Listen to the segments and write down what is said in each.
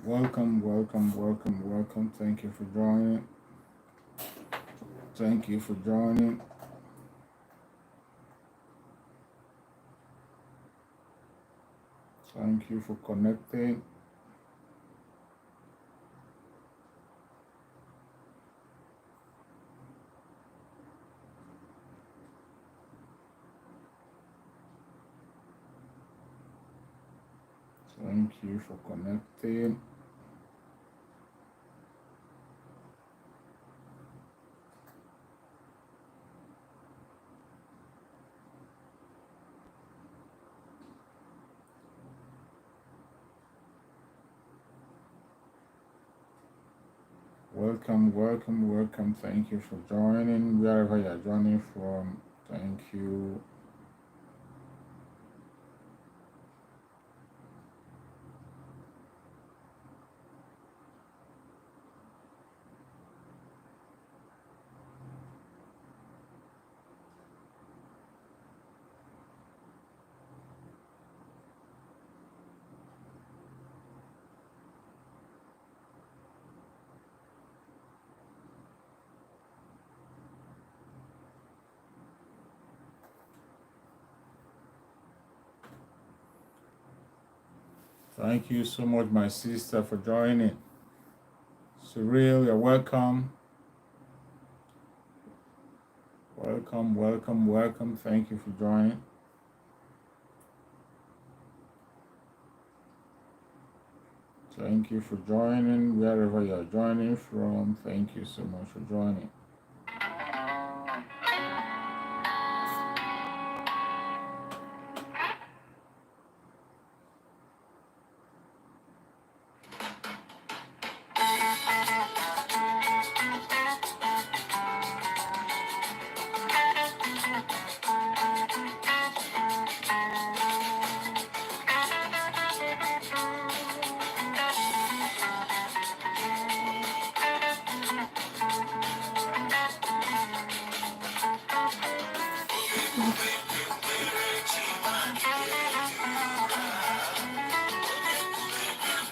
Welcome, welcome, welcome, welcome. Thank you for joining. Thank you for joining. Thank you for connecting. Thank you for connecting. Welcome, welcome, welcome. Thank you for joining. Wherever you're joining from, thank you. Thank you so much, my sister, for joining. Surreal, you're welcome. Welcome, welcome, welcome. Thank you for joining. Thank you for joining. Wherever you're joining from, thank you so much for joining.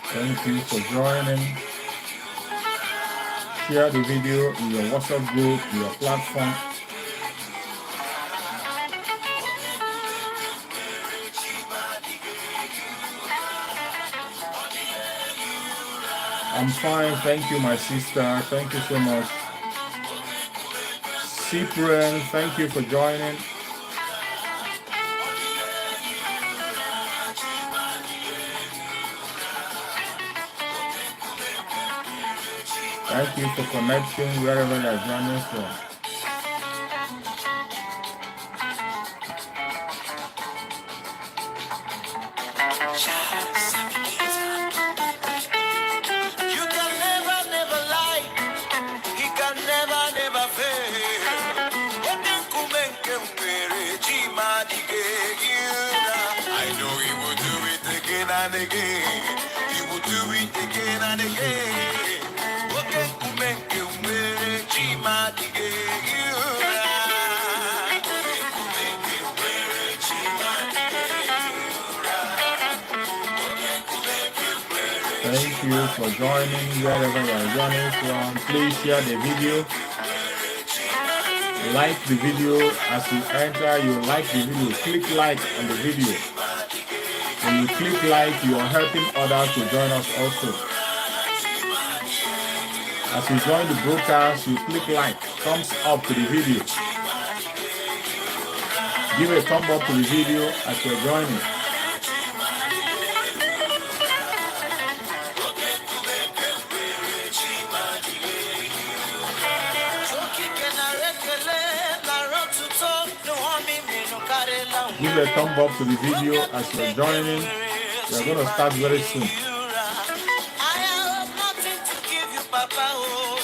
Thank you for joining. Share the video in your WhatsApp group, in your platform. I'm fine, thank you, my sister. Thank you so much. Cyprian, thank you for joining. Thank you for connecting wherever you're joining from. Thank you for joining wherever you are joining from. Please share the video. Like the video as you enter. You like the video. Click like on the video. When you click like, you are helping others to join us also. As you join the broadcast, you click like, thumbs up to the video. Give a thumb up to the video as you're joining. Give a thumb up to the video as you're joining. We're going to start very soon. I have nothing to give you, Papa,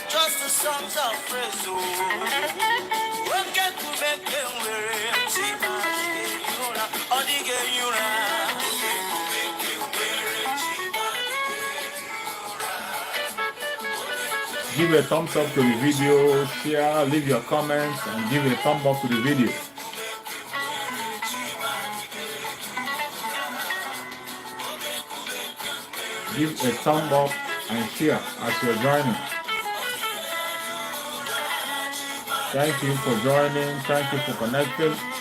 just the songs of praise. Give a thumbs up to the video, share, leave your comments, and give a thumb up to the video. Give give a thumb up and share as you're joining. Thank you for joining. Thank you for connecting.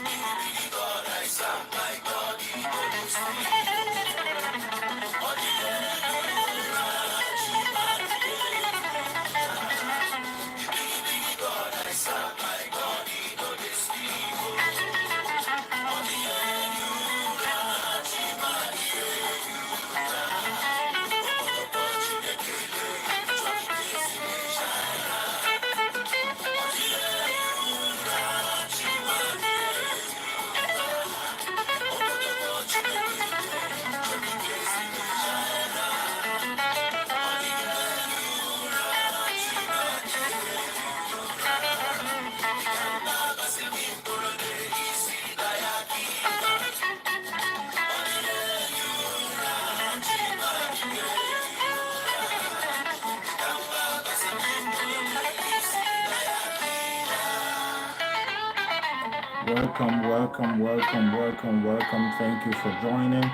Welcome. Thank you for joining.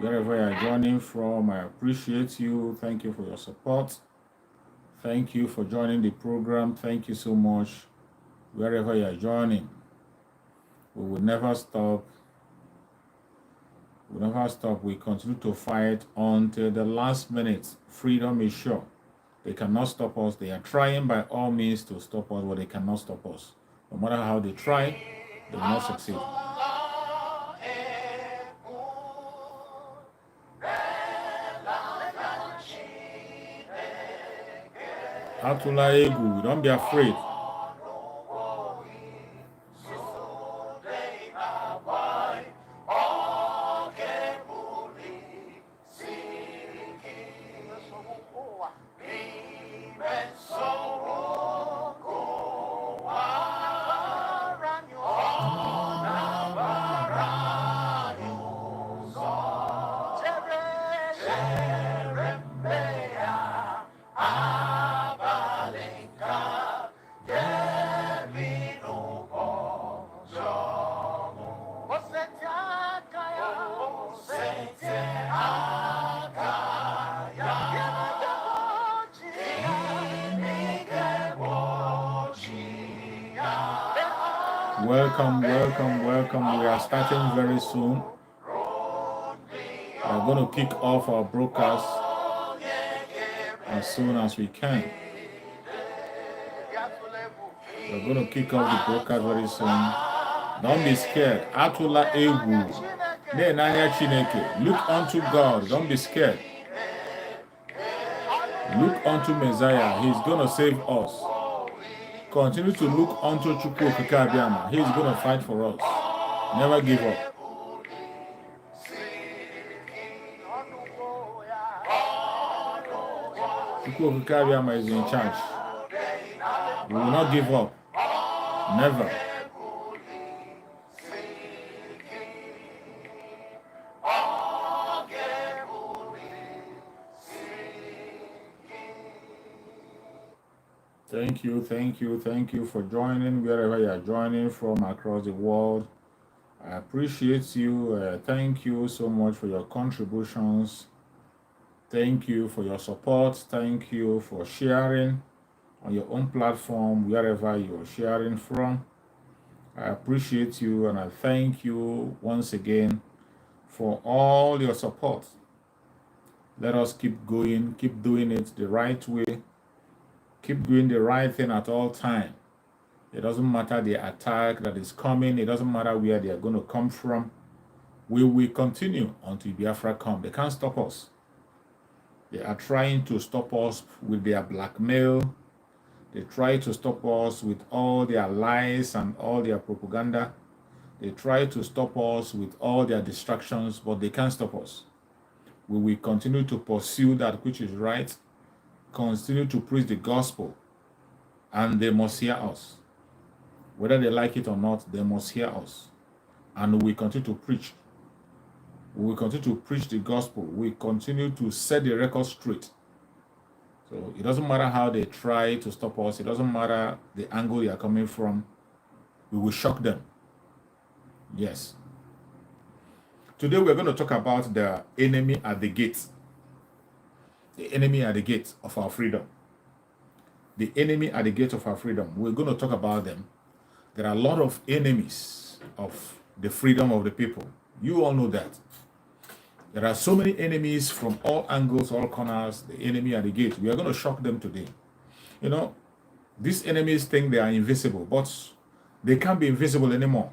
Wherever you're joining from, I appreciate you. Thank you for your support. Thank you for joining the program. Thank you so much. Wherever you're joining, we will never stop. We continue to fight until the last minute. Freedom is sure. They cannot stop us. They are trying by all means to stop us, but they cannot stop us. No matter how they try, they will not succeed. Atula Egu, don't be afraid. Welcome. We are starting very soon. We're going to kick off our broadcast as soon as we can. We're going to kick off the broadcast very soon. Don't be scared. Atula Ewu. Look unto God. Don't be scared. Look unto Messiah. He's going to save us. Continue to look unto Chukwu Kikabiama. He's going to fight for us. Never give up. Chukwu Kikabiama is in charge. We will not give up. Never. Thank you for joining wherever you are joining from across the world. I appreciate you. Thank you so much for your contributions. Thank you for your support. Thank you for sharing on your own platform wherever you're sharing from. I appreciate you and I thank you once again for all your support. Let us keep going, keep doing it the right way. Keep doing the right thing at all times. It doesn't matter the attack that is coming. It doesn't matter where they are going to come from. We will continue until Biafra come. They can't stop us. They are trying to stop us with their blackmail. They try to stop us with all their lies and all their propaganda. They try to stop us with all their distractions, but they can't stop us. We will continue to pursue that which is right. Continue to preach the gospel, and they must hear us. Whether they like it or not, they must hear us. And we continue to preach. We will continue to preach the gospel. We continue to set the record straight. So it doesn't matter how they try to stop us. It doesn't matter the angle they are coming from. We will shock them. Yes. Today we're going to talk about the enemy at the gate. The enemy at the gate of our freedom. The enemy at the gate of our freedom. We're going to talk about them. There are a lot of enemies of the freedom of the people. You all know that. There are so many enemies from all angles, all corners, the enemy at the gate. We are going to shock them today. You know, these enemies think they are invisible, but they can't be invisible anymore.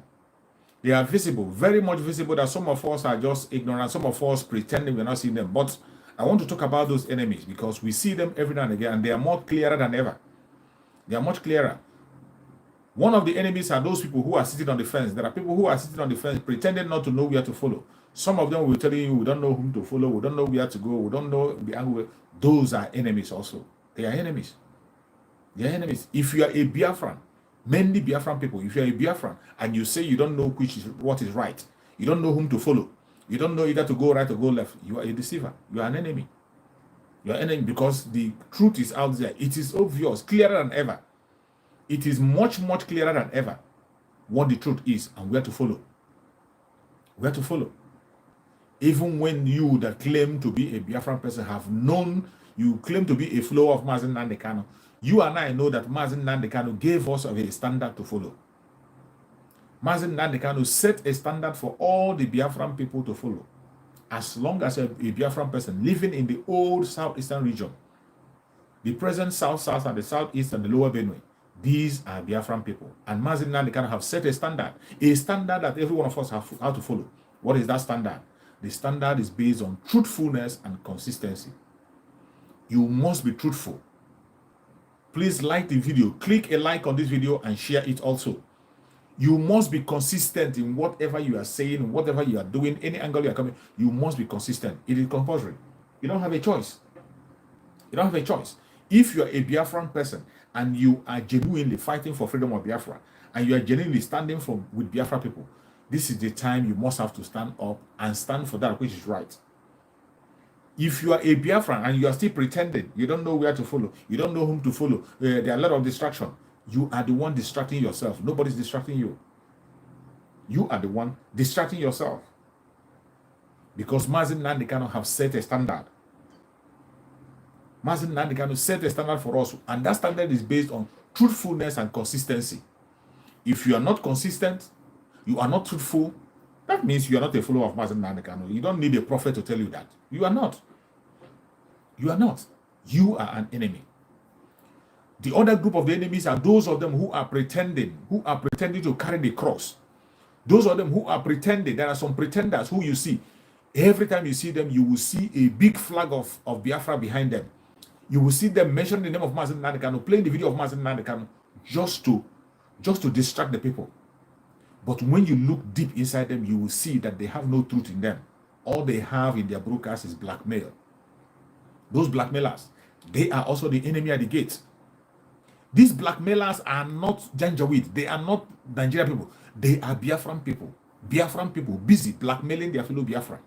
They are visible, very much visible, that some of us are just ignorant, some of us pretending we're not seeing them. But I want to talk about those enemies because we see them every now and again, and they are more clearer than ever. They are much clearer. One of the enemies are those people who are sitting on the fence. There are people who are sitting on the fence pretending not to know where to follow. Some of them will tell you, we don't know whom to follow, we don't know where to go, we don't know the angle. Those are enemies also. They are enemies. They are enemies. If you are a Biafran, mainly Biafran people, if you are a Biafran and you say you don't know what is right, you don't know whom to follow, you don't know either to go right or go left, you are a deceiver. You are an enemy. You are an enemy because the truth is out there. It is obvious, clearer than ever. It is much, much clearer than ever what the truth is and where to follow. Where to follow. Even when you that claim to be a Biafran person have known, you claim to be a follower of Mazi Nnamdi Kanu, you and I know that Mazi Nnamdi Kanu gave us a standard to follow. Mazi Nnamdi Kanu set a standard for all the Biafran people to follow. As long as a Biafran person living in the old southeastern region, the present south and the southeast and the lower Benue, these are Biafran people. And Mazi Nnamdi Kanu have set a standard that every one of us have how to follow. What is that standard? The standard is based on truthfulness and consistency. You must be truthful. Please like the video. Click a like on this video and share it also. You must be consistent in whatever you are saying, whatever you are doing, any angle you are coming. You must be consistent. It is compulsory. You don't have a choice. You don't have a choice. If you are a Biafran person and you are genuinely fighting for freedom of Biafra and you are genuinely standing with Biafra people, this is the time you must have to stand up and stand for that which is right. If you are a Biafran and you are still pretending, you don't know where to follow, you don't know whom to follow, there are a lot of distraction. You are the one distracting yourself. Nobody's distracting you. You are the one distracting yourself. Because Mazi Nnamdi Kanu have set a standard. Mazi Nnamdi Kanu set a standard for us, and that standard is based on truthfulness and consistency. If you are not consistent, you are not truthful, that means you are not a follower of Mazi Nnamdi Kanu. You don't need a prophet to tell you that. You are not. You are not. You are an enemy. The other group of the enemies are those of them who are pretending to carry the cross. Those of them who are pretending. There are some pretenders who you see. Every time you see them, you will see a big flag of Biafra behind them. You will see them mentioning the name of Mazi Nnamdi Kanu, playing the video of Mazi Nnamdi Kanu, just to distract the people. But when you look deep inside them, you will see that they have no truth in them. All they have in their broadcast is blackmail. Those blackmailers, they are also the enemy at the gate. These blackmailers are not Janjaweed. They are not Nigerian people. They are Biafran people. Biafran people busy blackmailing their fellow Biafran.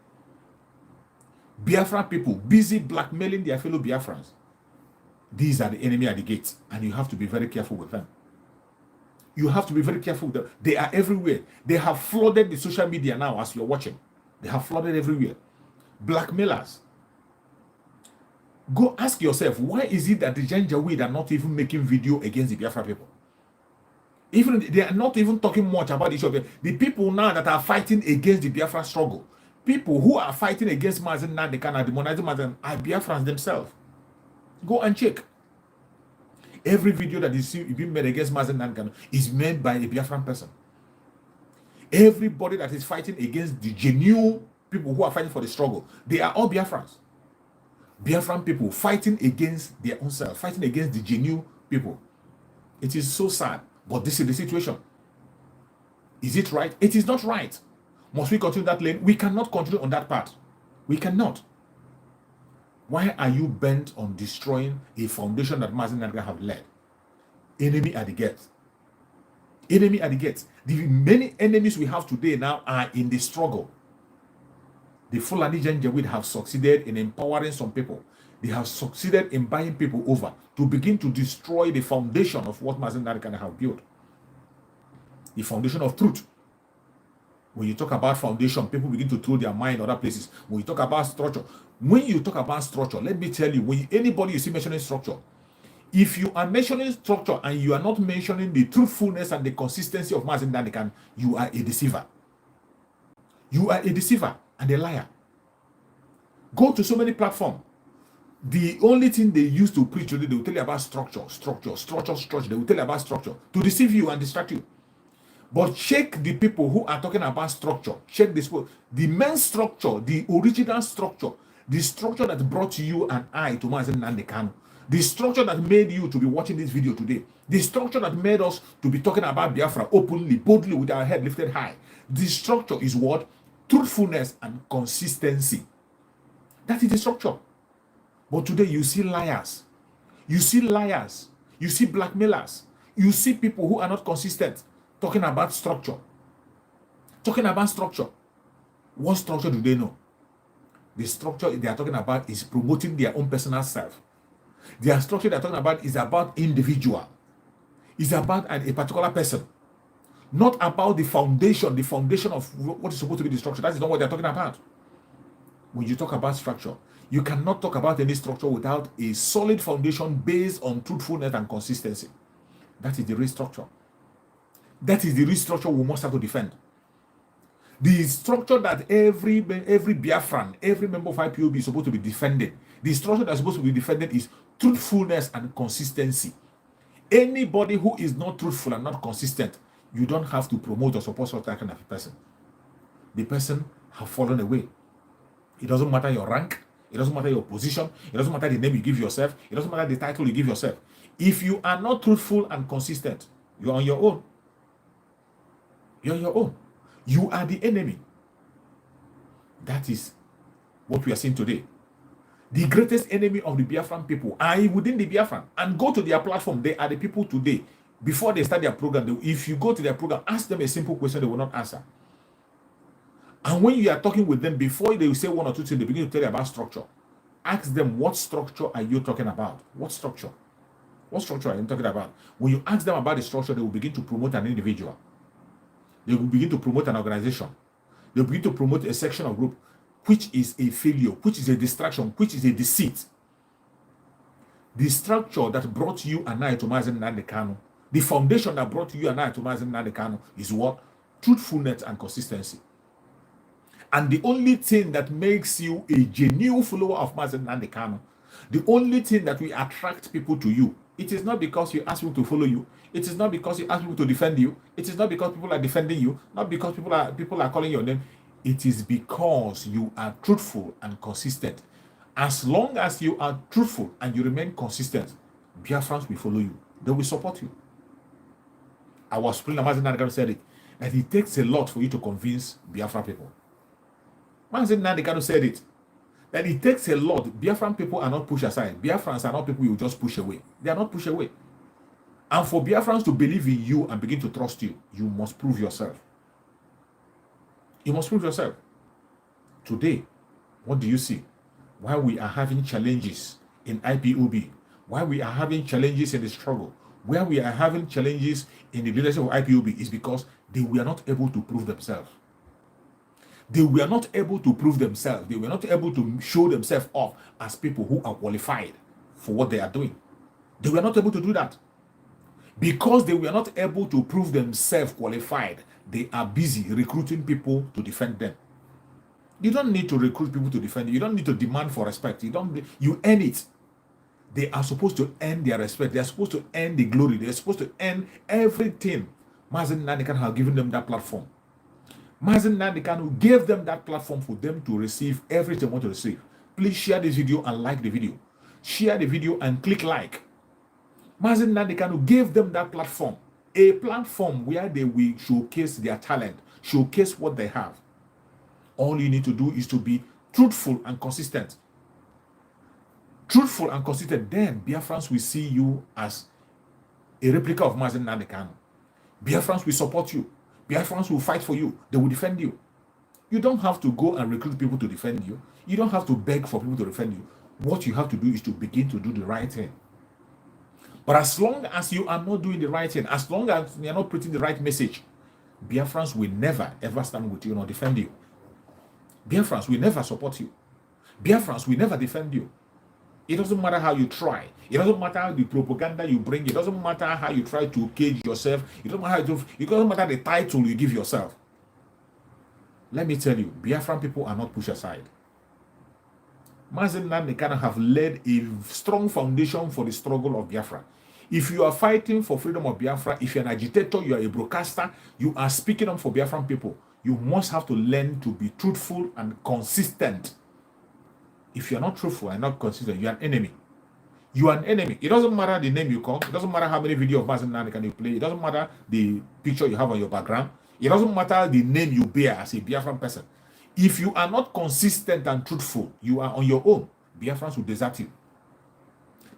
Biafran people busy blackmailing their fellow Biafrans. These are the enemy at the gate, and you have to be very careful with them. You have to be very careful with them. They are everywhere. They have flooded the social media now as you're watching. They have flooded everywhere. Blackmailers. Go ask yourself, why is it that the Janjaweed are not even making video against the Biafra people? Even they are not even talking much about the issue of the people now that are fighting against the Biafra struggle. People who are fighting against Mazi Nnamdi Kanu, demonizing Mazi, are Biafrans themselves. Go and check. Every video that is being made against Mazi Nnamdi Kanu is made by a Biafran person. Everybody that is fighting against the genuine people who are fighting for the struggle, they are all Biafrans. Biafran people fighting against their own self, fighting against the genuine people. It is so sad, but this is the situation. Is it right? It is not right. Must we continue that lane? We cannot continue on that path. We cannot. Why are you bent on destroying a foundation that Mazi Nnamdi have led? Enemy at the gate. Enemy at the gate. The many enemies we have today now are in the struggle. The Fulani Janjaweed have succeeded in empowering some people. They have succeeded in buying people over to begin to destroy the foundation of what Mazi Nnamdi have built. The foundation of truth. When you talk about foundation, people begin to throw their mind other places. When you talk about structure, When you talk about structure, let me tell you, when anybody you see mentioning structure, if you are mentioning structure and you are not mentioning the truthfulness and the consistency of Mazi Nnamdi Kanu, you are a deceiver. You are a deceiver and a liar. Go to so many platforms. The only thing they use to preach today, they will tell you about structure. They will tell you about structure to deceive you and distract you. But check the people who are talking about structure. Check this. The main structure, the original structure, the structure that brought you and I to Mazi Nnamdi Kanu, the structure that made you to be watching this video today, the structure that made us to be talking about Biafra openly, boldly, with our head lifted high. The structure is what? Truthfulness and consistency. That is the structure. But today you see liars. You see liars. You see blackmailers. You see people who are not consistent talking about structure. Talking about structure. What structure do they know? The structure they are talking about is promoting their own personal self. Their structure they are talking about is about individual. It's about a particular person. Not about the foundation of what is supposed to be the structure. That is not what they're talking about. When you talk about structure, you cannot talk about any structure without a solid foundation based on truthfulness and consistency. That is the real structure. That is the real structure we must have to defend. The structure that every Biafran, every member of IPOB is supposed to be defending. The structure that's supposed to be defended is truthfulness and consistency. Anybody who is not truthful and not consistent, you don't have to promote or support such that kind of a person. The person have fallen away. It doesn't matter your rank. It doesn't matter your position. It doesn't matter the name you give yourself. It doesn't matter the title you give yourself. If you are not truthful and consistent, you're on your own. You're on your own. You are the enemy. That is what we are seeing today. The greatest enemy of the Biafran people are within the Biafran. And go to their platform. They are the people today. Before they start their program, if you go to their program, ask them a simple question, they will not answer. And when you are talking with them, before they will say one or two things, they begin to tell you about structure. Ask them, what structure are you talking about? What structure? What structure are you talking about? When you ask them about the structure, they will begin to promote an individual. They will begin to promote an organization. They will begin to promote a section of group, which is a failure, which is a distraction, which is a deceit. The structure that brought you and I to Mazi Nnamdi Kanu, the foundation that brought you and I to Mazi Nnamdi Kanu is what? Truthfulness and consistency. And the only thing that makes you a genuine follower of Mazi Nnamdi Kanu, the only thing that will attract people to you, it is not because you ask people to follow you. It is not because you ask people to defend you. It is not because people are defending you. Not because people are calling your name. It is because you are truthful and consistent. As long as you are truthful and you remain consistent, Biafrans will follow you. They will support you. Our Supreme Mazi Nnamdi Kanu said it, that it takes a lot for you to convince Biafran people. Mazi Nnamdi Kanu said it, that it takes a lot. Biafran people are not pushed aside. Biafrans are not people you just push away. They are not pushed away. And for Biafrans to believe in you and begin to trust you, you must prove yourself. You must prove yourself. Today, what do you see? Why we are having challenges in IPOB, why we are having challenges in the struggle, where we are having challenges in the leadership of IPOB is because they were not able to prove themselves. They were not able to prove themselves. They were not able to show themselves off as people who are qualified for what they are doing. They were not able to do that. Because they were not able to prove themselves qualified, they are busy recruiting people to defend them. You don't need to recruit people to defend you. You don't need to demand for respect. You earn it. They are supposed to earn their respect. They are supposed to earn the glory. They are supposed to earn everything. Mazi Nnamdi Kanu has given them that platform. Mazi Nnamdi Kanu gave them that platform for them to receive everything they want to receive. Please share this video and like the video. Share the video and click like. Mazi Nnamdi Kanu gave them that platform. A platform where they will showcase their talent, showcase what they have. All you need to do is to be truthful and consistent. Truthful and consistent, then Biafrans will see you as a replica of Mazi Nnamdi Kanu. Biafrans will support you. Biafrans will fight for you. They will defend you. You don't have to go and recruit people to defend you. You don't have to beg for people to defend you. What you have to do is to begin to do the right thing. But as long as you are not doing the right thing, as long as you are not putting the right message, Biafrans will never ever stand with you nor defend you. Biafrans will never support you. Biafrans will never defend you. It doesn't matter how you try. It doesn't matter the propaganda you bring. It doesn't matter how you try to cage yourself. It doesn't matter the title you give yourself. Let me tell you, Biafran people are not pushed aside. Mazi and Nnamdi have laid a strong foundation for the struggle of Biafra. If you are fighting for freedom of Biafra, if you're an agitator, you are a broadcaster, you are speaking up for Biafran people, you must have to learn to be truthful and consistent. If you're not truthful and not consistent, you're an enemy. You are an enemy. It doesn't matter the name you call. It doesn't matter how many videos of Mazi and Nnamdi you play. It doesn't matter the picture you have on your background. It doesn't matter the name you bear as a Biafran person. If you are not consistent and truthful, you are on your own. Biafrans will desert you.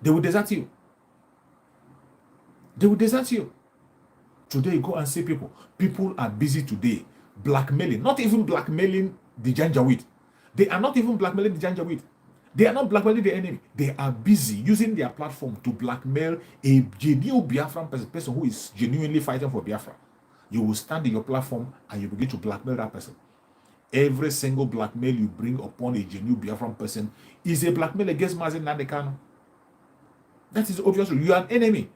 They will desert you. They will desert you. Today, go and see people. People are busy today blackmailing, not even blackmailing the Janjaweed. They are not even blackmailing the Janjaweed. They are not blackmailing the enemy. They are busy using their platform to blackmail a genuine Biafran person who is genuinely fighting for Biafra. You will stand in your platform and you begin to blackmail that person. Every single blackmail you bring upon a genuine Biafran person is a blackmail against Mazi and Kanu. That is obviously you are an enemy.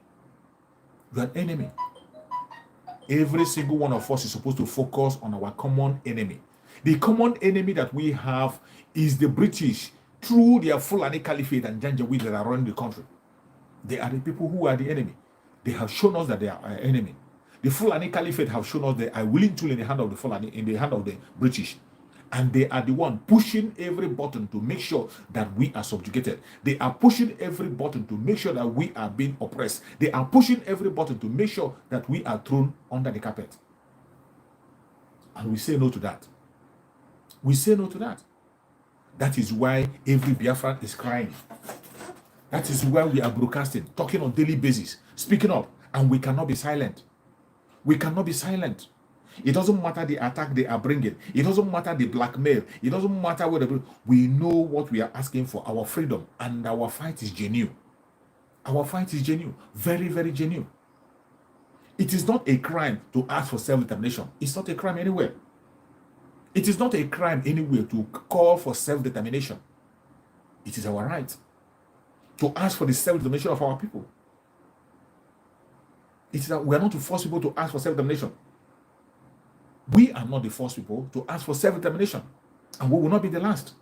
You are an enemy. Every single one of us is supposed to focus on our common enemy. The common enemy that we have is the British through their Fulani Caliphate and Janjaweed that are running the country. They are the people who are the enemy. They have shown us that they are our enemy. The Fulani Caliphate have shown us they are willing tool in the hand of the Fulani, in the hand of the British. And they are the one pushing every button to make sure that we are subjugated. They are pushing every button to make sure that we are being oppressed. They are pushing every button to make sure that we are thrown under the carpet. And we say no to that. We say no to that. That is why every Biafran is crying. That is why we are broadcasting, talking on daily basis, speaking up, and we cannot be silent. We cannot be silent. It doesn't matter the attack they are bringing. It doesn't matter the blackmail. It doesn't matter whatever. We know what we are asking for, our freedom, and our fight is genuine. Our fight is genuine. Very, very genuine. It is not a crime to ask for self-determination. It's not a crime anywhere. It is not a crime anywhere to call for self-determination. It is our right to ask for the self-determination of our people. It is that we are not to force people to ask for self-determination. We are not the first people to ask for self-determination, and we will not be the last.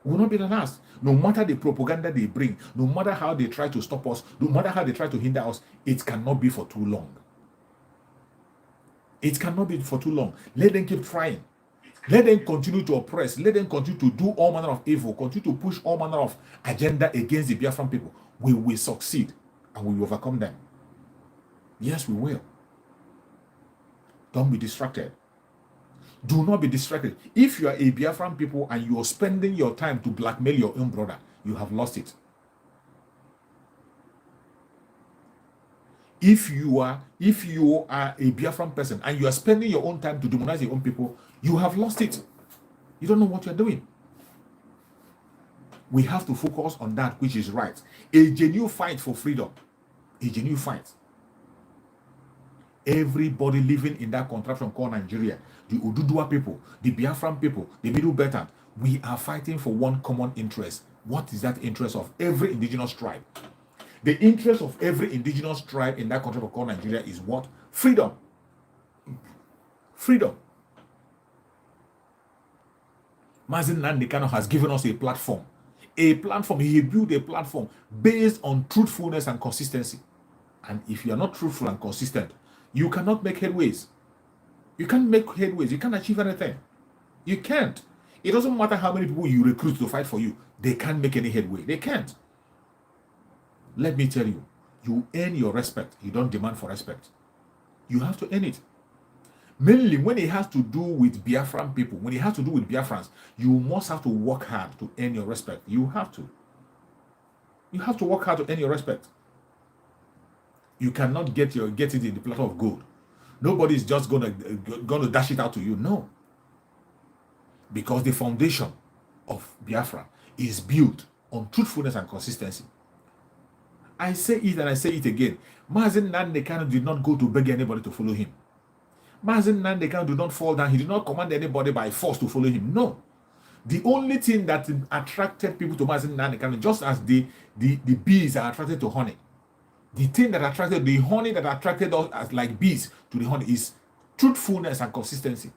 We will not be the last. No matter the propaganda they bring, no matter how they try to stop us, no matter how they try to hinder us, it cannot be for too long. It cannot be for too long. Let them keep trying. Let them continue to oppress. Let them continue to do all manner of evil, continue to push all manner of agenda against the Biafran people. We will succeed and we will overcome them. Yes, we will. Don't be distracted. Do not be distracted. If you are a Biafran people and you are spending your time to blackmail your own brother, you have lost it. If you are a Biafran person and you are spending your own time to demonize your own people, you have lost it. You don't know what you're doing. We have to focus on that which is right. A genuine fight for freedom. A genuine fight. Everybody living in that contraption called Nigeria, the Ududua people, the Biafran people, the Middle Beltland, we are fighting for one common interest. What is that interest of every indigenous tribe? The interest of every indigenous tribe in that contraption called Nigeria is what? Freedom. Freedom. Mazi Nnamdi has given us a platform. A platform. He built a platform based on truthfulness and consistency. And if you are not truthful and consistent, you cannot make headways. You can't make headways. You can't achieve anything. You can't. It doesn't matter how many people you recruit to fight for you. They can't make any headway. They can't. Let me tell you, you earn your respect. You don't demand for respect. You have to earn it. Mainly when it has to do with Biafran people, when it has to do with Biafrans, you must have to work hard to earn your respect. You have to. You have to work hard to earn your respect. You cannot get it in the platter of gold. Nobody is just gonna dash it out to you. No. Because the foundation of Biafra is built on truthfulness and consistency. I say it and I say it again. Mazi Nnamdi did not go to beg anybody to follow him. Mazi Nnamdi did not fall down. He did not command anybody by force to follow him. No. The only thing that attracted people to Mazi Nnamdi Kanu, just as the bees are attracted to honey, the thing that attracted the honey that attracted us as like bees to the honey is truthfulness and consistency.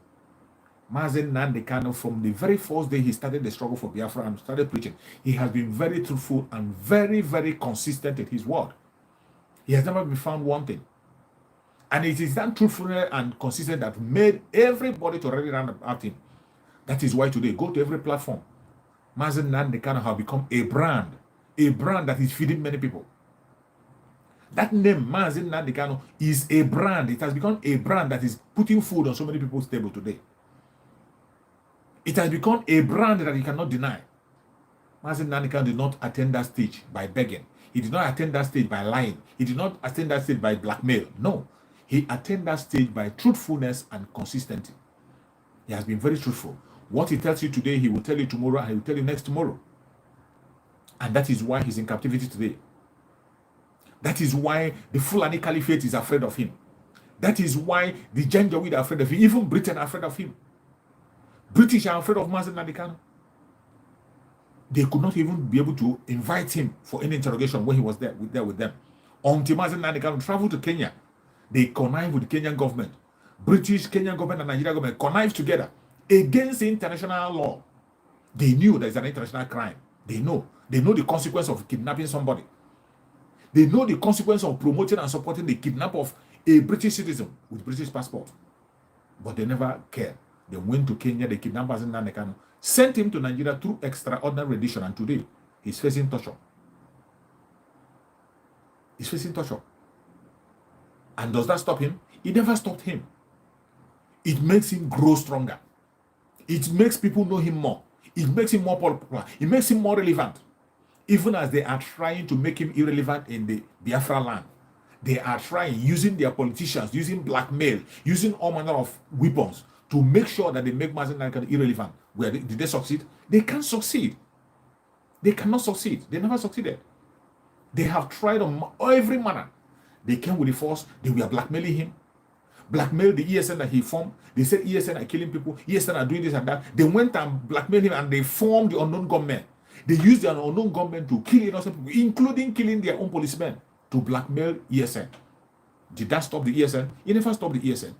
Mazi Nnamdi Kanu, from the very first day he started the struggle for Biafra and started preaching, he has been very truthful and very, very consistent in his word. He has never been found wanting. And it is that truthfulness and consistency that made everybody to rally around about him. That is why today, go to every platform. Mazi Nnamdi Kanu has become a brand that is feeding many people. That name, Mazi Nnamdi Kanu, is a brand. It has become a brand that is putting food on so many people's table today. It has become a brand that you cannot deny. Mazi Nnamdi Kanu did not attend that stage by begging. He did not attend that stage by lying. He did not attend that stage by blackmail. No. He attended that stage by truthfulness and consistency. He has been very truthful. What he tells you today, he will tell you tomorrow, and he will tell you next tomorrow. And that is why he's in captivity today. That is why the Fulani Caliphate is afraid of him. That is why the Janjaweed are afraid of him. Even Britain are afraid of him. British are afraid of Mazi Nnamdi Kanu. They could not even be able to invite him for any interrogation when he was there with them. Until Mazi Nnamdi Kanu traveled to Kenya, they connived with the Kenyan government. British, Kenyan government, and Nigerian government connived together against international law. They knew there is an international crime. They know the consequence of kidnapping somebody. They know the consequence of promoting and supporting the kidnap of a British citizen with British passport. But they never cared. They went to Kenya, they kidnapped Mazi Nnamdi Kanu, sent him to Nigeria through extraordinary rendition, and today he's facing torture. He's facing torture. And does that stop him? It never stopped him. It makes him grow stronger. It makes people know him more. It makes him more popular. It makes him more relevant. Even as they are trying to make him irrelevant in the Biafra land. They are trying, using their politicians, using blackmail, using all manner of weapons to make sure that they make Mazi Nnamdi Kanu irrelevant. Did they succeed? They can't succeed. They cannot succeed. They never succeeded. They have tried on every manner. They came with the force. They were blackmailing him. Blackmailed the ESN that he formed. They said ESN are killing people. ESN are doing this and that. They went and blackmailed him, and they formed the unknown gunmen. They used the unknown gunmen to kill innocent people, including killing their own policemen, to blackmail ESN. Did that stop the ESN? It never stopped the ESN.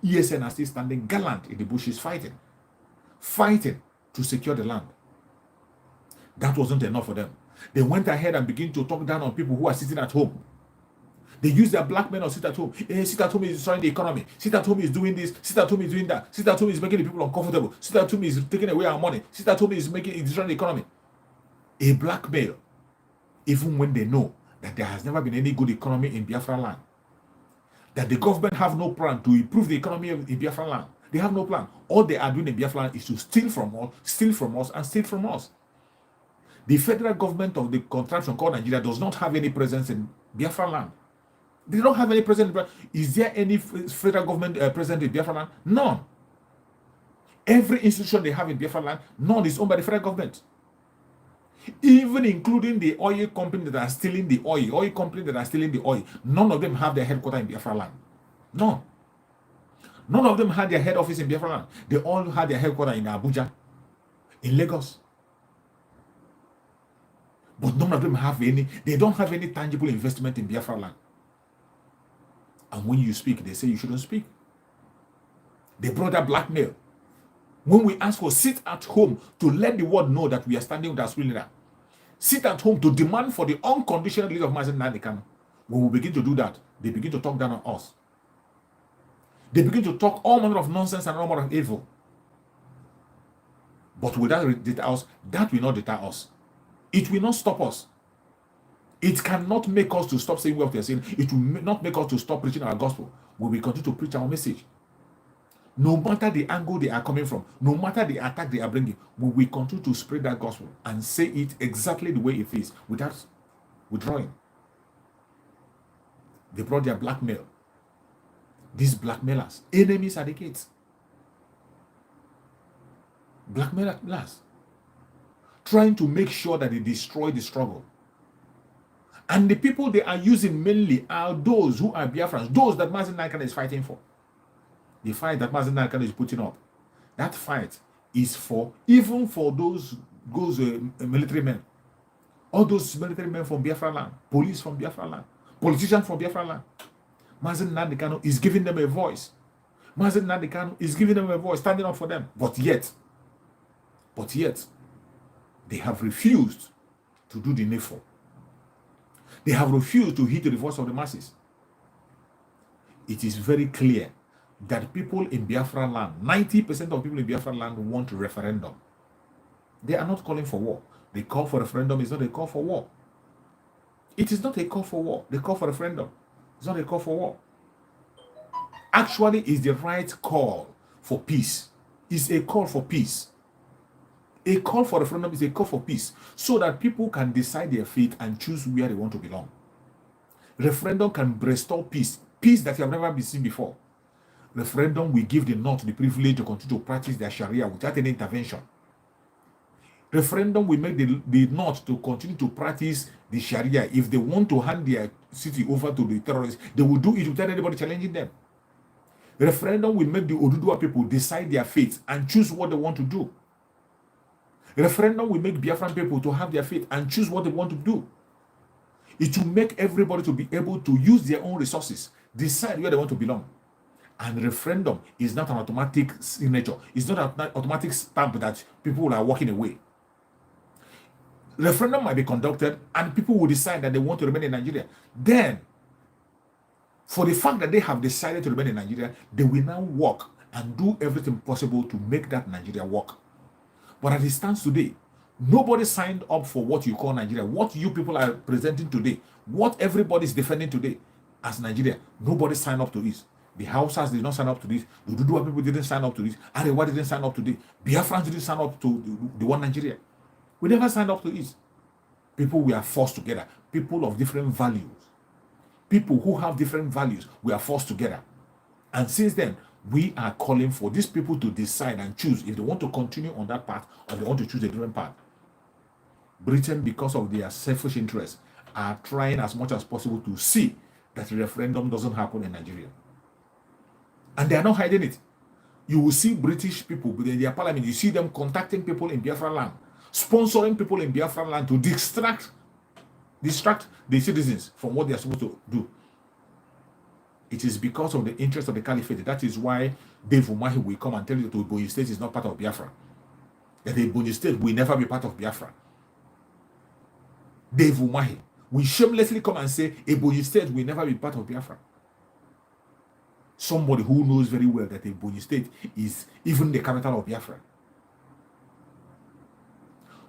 ESN are still standing gallant in the bushes fighting to secure the land. That wasn't enough for them. They went ahead and began to talk down on people who are sitting at home. They use their black men or sit at home. Sit at home is destroying the economy. Sit at home is doing this. Sit at home is doing that. Sit at home is making the people uncomfortable. Sit at home is taking away our money. Sit at home is destroying the economy. A blackmail, even when they know that there has never been any good economy in Biafra land, that the government have no plan to improve the economy in Biafra land. They have no plan. All they are doing in Biafra land is to steal from us, and steal from us. The federal government of the contraption called Nigeria does not have any presence in Biafra land. They don't have any presence. Is there any federal government present in Biafra land? None. Every institution they have in Biafra land, none is owned by the federal government. Even including the oil company that are stealing the oil company that are stealing the oil, none of them have their headquarters in Biafra land. None. None of them had their head office in Biafra land. They all had their headquarters in Abuja, in Lagos. But none of them have any, they don't have any tangible investment in Biafra land. And when you speak, they say you shouldn't speak. They brought that blackmail. When we ask for sit at home to let the world know that we are standing with our spirit leader, sit at home to demand for the unconditional release of Mazi Nnamdi Kanu. When we begin to do that, they begin to talk down on us. They begin to talk all manner of nonsense and all manner of evil. But will that deter us? That will not deter us. It will not stop us. It cannot make us to stop saying what we are saying. It will not make us to stop preaching our gospel. We will continue to preach our message. No matter the angle they are coming from, no matter the attack they are bringing, we will continue to spread that gospel and say it exactly the way it is without withdrawing. They brought their blackmail. These blackmailers, enemies at the gates. Blackmailers. Trying to make sure that they destroy the struggle. And the people they are using mainly are those who are Biafrans, those that Mazi Nnamdi Kanu is fighting for. The fight that Mazi Nnamdi Kanu is putting up, that fight is for, even for those military men, all those military men from Biafra land, police from Biafra land, politicians from Biafra land. Mazi Nnamdi Kanu is giving them a voice. Mazi Nnamdi Kanu is giving them a voice, standing up for them. But yet, they have refused to do the needful. They have refused to heed the voice of the masses. It is very clear that people in Biafra land, 90% of people in Biafra land want a referendum. They are not calling for war. The call for referendum is not a call for war. It is not a call for war. The call for referendum is not a call for war. Actually, it's the right call for peace. It's a call for peace. A call for referendum is a call for peace, so that people can decide their fate and choose where they want to belong. Referendum can restore peace, peace that you have never been seen before. Referendum will give the North the privilege to continue to practice their Sharia without any intervention. Referendum will make the North to continue to practice the Sharia. If they want to hand their city over to the terrorists, they will do it without anybody challenging them. Referendum will make the Oduduwa people decide their fate and choose what they want to do. Referendum will make Biafran people to have their faith and choose what they want to do. It will make everybody to be able to use their own resources, decide where they want to belong. And referendum is not an automatic signature. It's not an automatic stamp that people are walking away. Referendum might be conducted and people will decide that they want to remain in Nigeria. Then, for the fact that they have decided to remain in Nigeria, they will now work and do everything possible to make that Nigeria work. But as it stands today, nobody signed up for what you call Nigeria. What you people are presenting today, what everybody is defending today as Nigeria, nobody signed up to this. The Hausas did not sign up to this. The Duduwa people didn't sign up to this. Arewa didn't sign up to this. Biafrans didn't sign up to the one Nigeria. We never signed up to this. People were forced together. People of different values. People who have different values were forced together. And since then, we are calling for these people to decide and choose if they want to continue on that path or they want to choose a different path. Britain, because of their selfish interests, are trying as much as possible to see that a referendum doesn't happen in Nigeria. And they are not hiding it. You will see British people in their parliament, you see them contacting people in Biafra land, sponsoring people in Biafra land to distract the citizens from what they are supposed to do. It is because of the interest of the caliphate. That is why Dave Umahi will come and tell you that Ebonyi State is not part of Biafra. That Ebonyi State will never be part of Biafra. Dave Umahi will shamelessly come and say Ebonyi State will never be part of Biafra. Somebody who knows very well that Ebonyi State is even the capital of Biafra.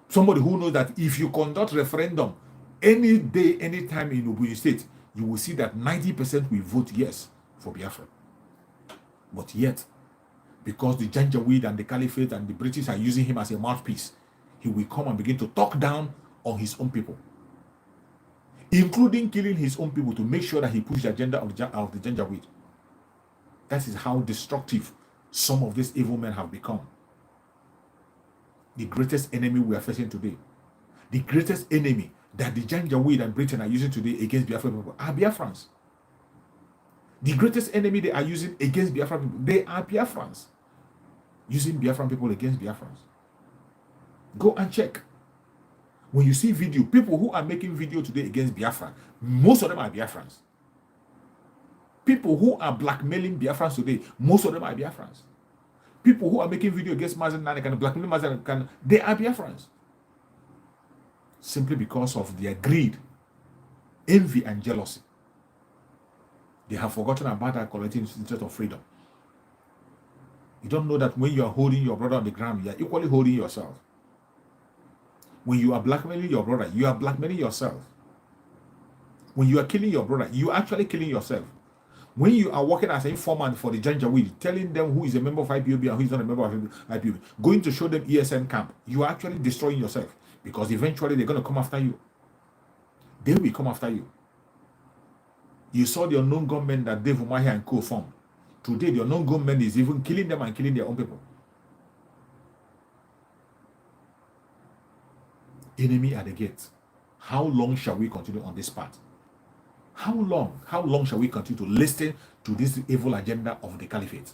Somebody who knows that if you conduct referendum any day, any time in Ebonyi State, you will see that 90% will vote yes for Biafra. But yet, because the Janjaweed and the Caliphate and the British are using him as a mouthpiece, he will come and begin to talk down on his own people, including killing his own people to make sure that he pushes the agenda of the Janjaweed. That is how destructive some of these evil men have become. The greatest enemy we are facing today, the greatest enemy that the Janjaweed and Britain are using today against Biafra people are Biafrans. The greatest enemy they are using against Biafra people, they are Biafrans. Using Biafran people against Biafrans. Go and check. When you see video, people who are making video today against Biafra, most of them are Biafrans. People who are blackmailing Biafrans today, most of them are Biafrans. People who are making video against Mazi Nnamdi and blackmailing Mazi Nnamdi, they are Biafrans. Simply because of their greed, envy, and jealousy. They have forgotten about that collective interest of freedom. You don't know that when you are holding your brother on the ground, you are equally holding yourself. When you are blackmailing your brother, you are blackmailing yourself. When you are killing your brother, you are actually killing yourself. When you are working as an informant for the Janjaweed, telling them who is a member of IPOB and who is not a member of IPOB, going to show them ESN camp, you are actually destroying yourself. Because eventually they're going to come after you. They will come after you. You saw the unknown gunmen that Dave Umahi and co formed. Today, the unknown gunmen is even killing them and killing their own people. Enemy at the gate. How long shall we continue on this path? How long? How long shall we continue to listen to this evil agenda of the caliphate?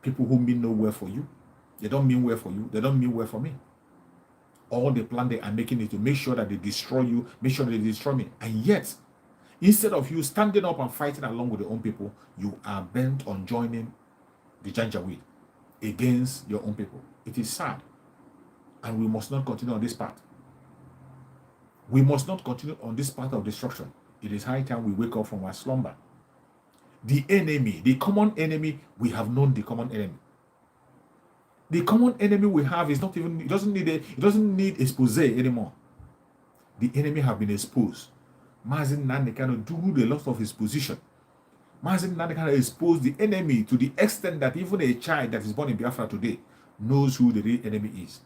People who mean no well for you. They don't mean well for you. They don't mean well for me. All the plan they are making is to make sure that they destroy you, make sure they destroy me. And yet, instead of you standing up and fighting along with your own people, you are bent on joining the Janjaweed against your own people. It is sad. And we must not continue on this path. We must not continue on this path of destruction. It is high time we wake up from our slumber. The enemy, the common enemy, we have known the common enemy. The common enemy we have is not even, it doesn't need expose anymore. The enemy have been exposed. Mazi Nnamdi Kanu do a lot of his position. Mazi Nnamdi Kanu exposed the enemy to the extent that even a child that is born in Biafra today knows who the real enemy is.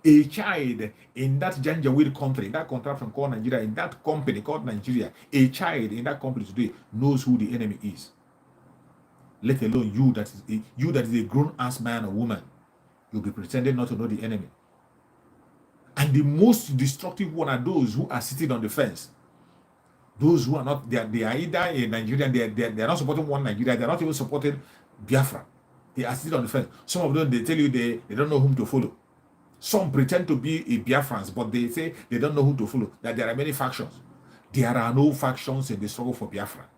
A child in that Janjaweed country, in that contraption called Nigeria, in that company called Nigeria, a child in that company today knows who the enemy is. Let alone you that is a grown-ass man or woman, you'll be pretending not to know the enemy. And the most destructive one are those who are sitting on the fence. Those who are not, they are either a Nigerian, they are not supporting one Nigeria, they are not even supporting Biafra. They are sitting on the fence. Some of them, they tell you they don't know whom to follow. Some pretend to be a Biafrans, but they say they don't know who to follow, that there are many factions. There are no factions in the struggle for Biafra.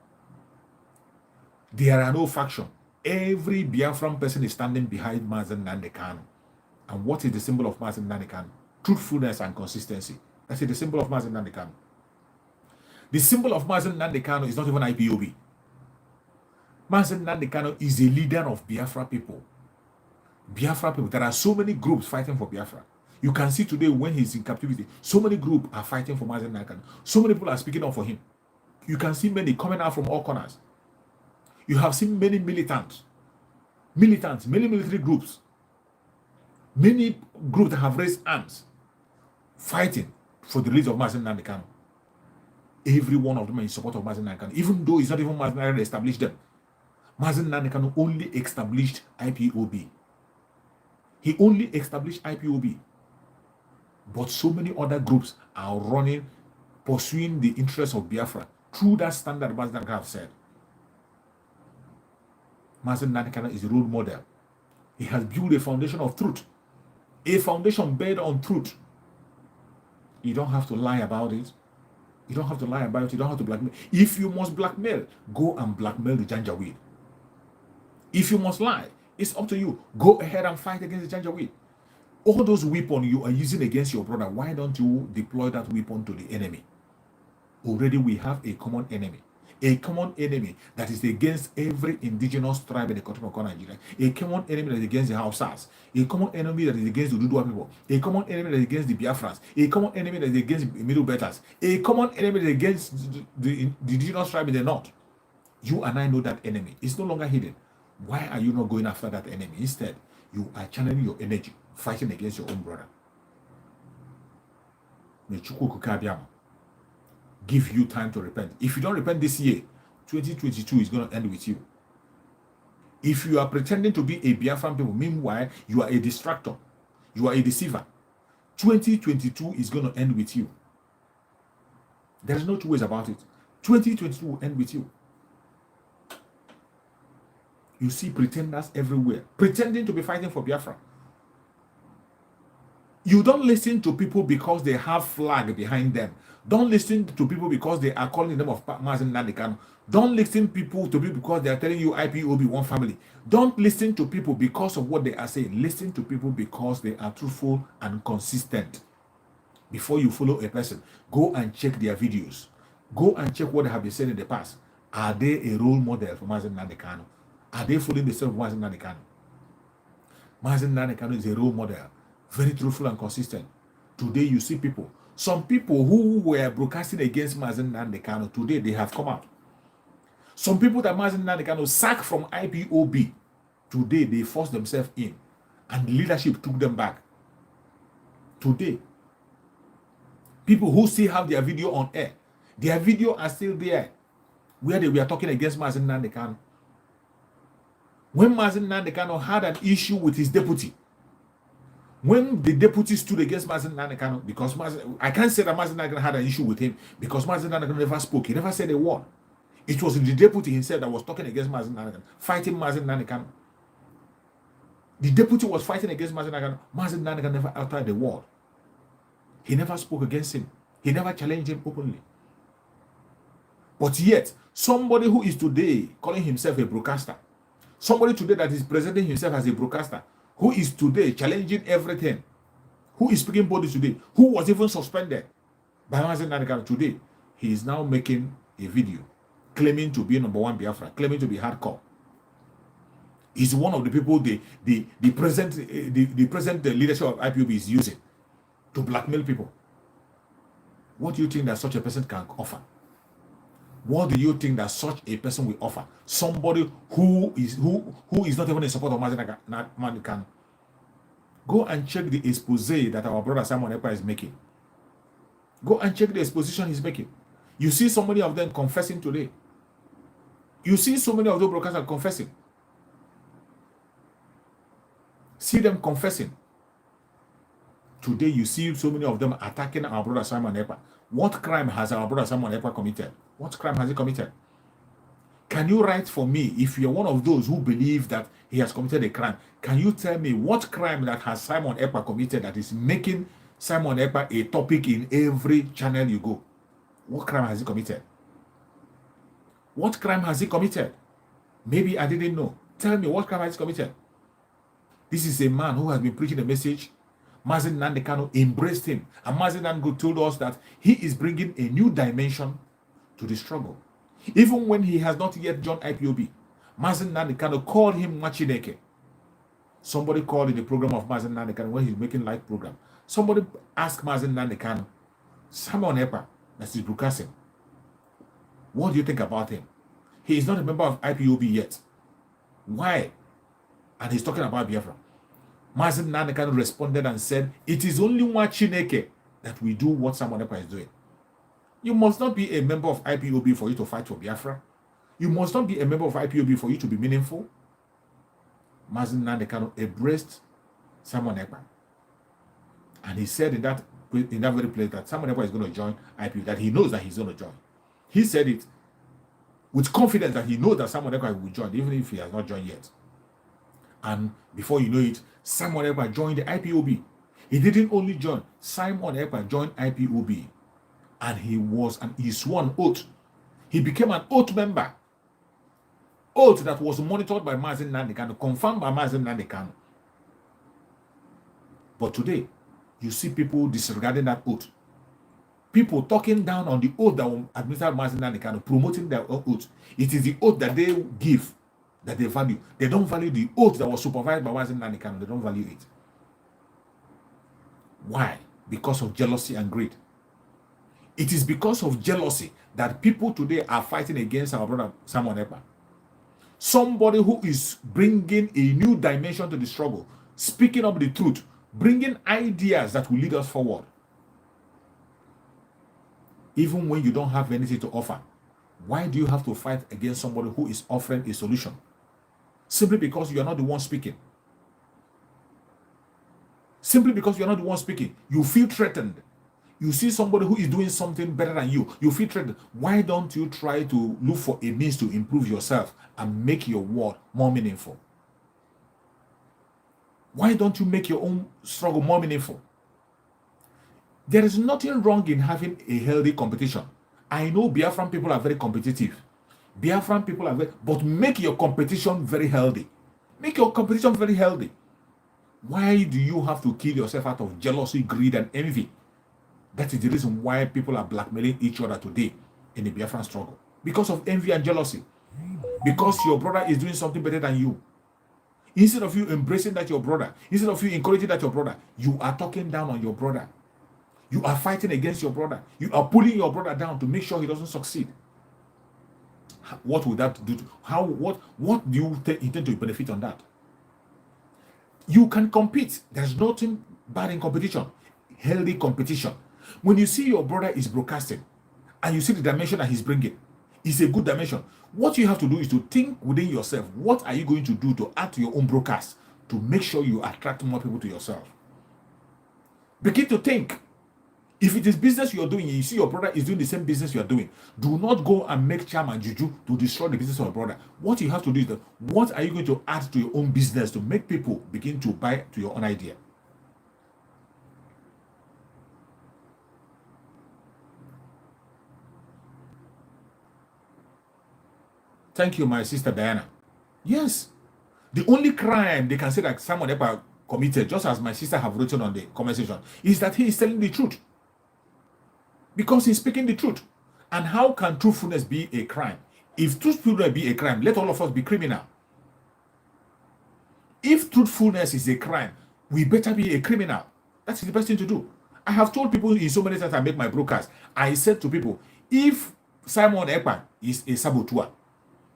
There are no factions. Every Biafran person is standing behind Mazi Nnamdi Kanu. And what is the symbol of Mazi Nnamdi Kanu? Truthfulness and consistency. That's the symbol of Mazi Nnamdi Kanu. The symbol of Mazi Nnamdi Kanu is not even IPOB. Mazi Nnamdi Kanu is a leader of Biafra people. Biafra people. There are so many groups fighting for Biafra. You can see today when he's in captivity, so many groups are fighting for Mazi Nnamdi Kanu. So many people are speaking up for him. You can see many coming out from all corners. You have seen many militants, many military groups, many groups that have raised arms, fighting for the release of Mazi Nnamdi Kanu. Every one of them are in support of Mazi Nnamdi Kanu, even though it's not even Mazi Nnamdi Kanu that established them. Mazi Nnamdi Kanu only established IPOB. He only established IPOB. But so many other groups are running, pursuing the interests of Biafra through that standard Mazi Nnamdi Kanu have said. Mazi Nnamdi Kanu is a role model. He has built a foundation of truth. A foundation based on truth. You don't have to lie about it. You don't have to lie about it. You don't have to blackmail. If you must blackmail, go and blackmail the Janjaweed. If you must lie, it's up to you. Go ahead and fight against the Janjaweed. All those weapons you are using against your brother, why don't you deploy that weapon to the enemy? Already we have a common enemy. A common enemy that is against every indigenous tribe in the country of Nigeria. A common enemy that is against the Hausas. A common enemy that is against the Dudua people. A common enemy that is against the Biafrans. A common enemy that is against the Middle Betas. A common enemy that is against the indigenous tribe in the north. You and I know that enemy. It's no longer hidden. Why are you not going after that enemy? Instead, you are channeling your energy, fighting against your own brother. Give you time to repent. If you don't repent this year, 2022 is going to end with you. If you are pretending to be a Biafran people, meanwhile, you are a distractor. You are a deceiver. 2022 is going to end with you. There's no two ways about it. 2022 will end with you. You see pretenders everywhere, pretending to be fighting for Biafra. You don't listen to people because they have flag behind them. Don't listen to people because they are calling them of Mazi Nnamdi Kanu. Don't listen to people because they are telling you IPOB one family. Don't listen to people because of what they are saying. Listen to people because they are truthful and consistent. Before you follow a person, go and check their videos. Go and check what they have been saying in the past. Are they a role model for Mazi Nnamdi Kanu? Are they following the same of Mazi Nnamdi Kanu? Mazi Nnamdi Kanu is a role model. Very truthful and consistent. Today you see people. Some people who were broadcasting against Mazi Nnamdi Kanu, today they have come out. Some people that Mazi Nnamdi Kanu sacked from IPOB, today they forced themselves in. And the leadership took them back. Today, people who still have their video on air, their video are still there, where they were talking against Mazi Nnamdi Kanu. When Mazi Nnamdi Kanu had an issue with his deputy, when the deputy stood against Mazi Nnamdi Kanu, because I can't say that Mazi Nnamdi Kanu had an issue with him, because Mazi Nnamdi Kanu never spoke. He never said a word. It was the deputy himself that was talking against Mazi Nnamdi Kanu, fighting Mazi Nnamdi Kanu. The deputy was fighting against Mazi Nnamdi Kanu. Mazi Nnamdi Kanu never uttered the word. He never spoke against him. He never challenged him openly. But yet, somebody who is today calling himself a broadcaster, somebody today that is presenting himself as a broadcaster, who is today challenging everything, who is speaking boldly today, who was even suspended by Mazi Nnamdi Kanu today, he is now making a video claiming to be number one Biafra, claiming to be hardcore. He's one of the people the present leadership of IPOB is using to blackmail people. What do you think that such a person can offer? What do you think that such a person will offer? Somebody who is not even in support of Mazi Nnamdi Kanu. Go and check the expose that our brother Simon Ekpa is making. Go and check the exposition he's making. You see so many of them confessing today. You see so many of those broadcasters confessing. See them confessing. Today you see so many of them attacking our brother Simon Ekpa. What crime has our brother Simon Ekpa committed? What crime has he committed? Can you write for me, if you're one of those who believe that he has committed a crime, can you tell me what crime that has Simon Ekpa committed that is making Simon Ekpa a topic in every channel you go? What crime has he committed? What crime has he committed? Maybe I didn't know. Tell me, what crime has he committed? This is a man who has been preaching the message. Mazi Nnamdi Kanu embraced him. And Mazi Nnamdi Kanu told us that he is bringing a new dimension to the struggle. Even when he has not yet joined IPOB, Mazi Nnamdi Kanu called him Machineke. Somebody called in the program of Mazi Nnamdi Kanu when he's making live program. Somebody asked Mazi Nnamdi Kanu, Simon Ekpa, that is broadcasting, what do you think about him? He is not a member of IPOB yet. Why? And he's talking about Biafra. Mazi Nnamdi Kanu responded and said, it is only Machineke that we do what Simon Ekpa is doing. You must not be a member of IPOB for you to fight for Biafra. You must not be a member of IPOB for you to be meaningful. Mazi Nnamdi Kanu embraced Simon Ekpa. And he said in that very place that Simon Ekpa is going to join IPOB, that he knows that he's going to join. He said it with confidence that he knows that Simon Ekpa will join, even if he has not joined yet. And before you know it, Simon Ekpa joined the IPOB. He didn't only join, Simon Ekpa joined IPOB. And he swore an oath. He became an oath member. Oath that was monitored by Mazi Nnamdi Kanu, confirmed by Mazi Nnamdi Kanu. But today, you see people disregarding that oath. People talking down on the oath that will administer Mazi Nnamdi Kanu, promoting their own oath. It is the oath that they give that they value. They don't value the oath that was supervised by Mazi Nnamdi Kanu. They don't value it. Why? Because of jealousy and greed. It is because of jealousy that people today are fighting against our brother Simon Ekpa. Somebody who is bringing a new dimension to the struggle, speaking up the truth, bringing ideas that will lead us forward. Even when you don't have anything to offer, why do you have to fight against somebody who is offering a solution? Simply because you are not the one speaking. Simply because you are not the one speaking, you feel threatened. You see somebody who is doing something better than you, you feel threatened. Why don't you try to look for a means to improve yourself and make your word more meaningful? Why don't you make your own struggle more meaningful? There is nothing wrong in having a healthy competition. I know Biafran people are very competitive. Biafran people are but make your competition very healthy. Make your competition very healthy. Why do you have to kill yourself out of jealousy, greed, and envy? That is the reason why people are blackmailing each other today in the Biafran struggle. Because of envy and jealousy. Because your brother is doing something better than you. Instead of you embracing that your brother, instead of you encouraging that your brother, you are talking down on your brother. You are fighting against your brother. You are pulling your brother down to make sure he doesn't succeed. What would that do? What do you intend to benefit on that? You can compete. There's nothing bad in competition. Healthy competition. When you see your brother is broadcasting and you see the dimension that he's bringing, it's a good dimension. What you have to do is to think within yourself, what are you going to do to add to your own broadcast to make sure you attract more people to yourself? Begin to think. If it is business you're doing, you see your brother is doing the same business you're doing, do not go and make charm and juju to destroy the business of your brother. What you have to do is that, what are you going to add to your own business to make people begin to buy to your own idea? Thank you, my sister Diana. Yes. The only crime they can say that someone ever committed, just as my sister have written on the conversation, is that he is telling the truth. Because he's speaking the truth. And how can truthfulness be a crime? If truthfulness be a crime, let all of us be criminal. If truthfulness is a crime, we better be a criminal. That's the best thing to do. I have told people in so many times I make my broadcast, I said to people, if Simon Ekpa is a saboteur,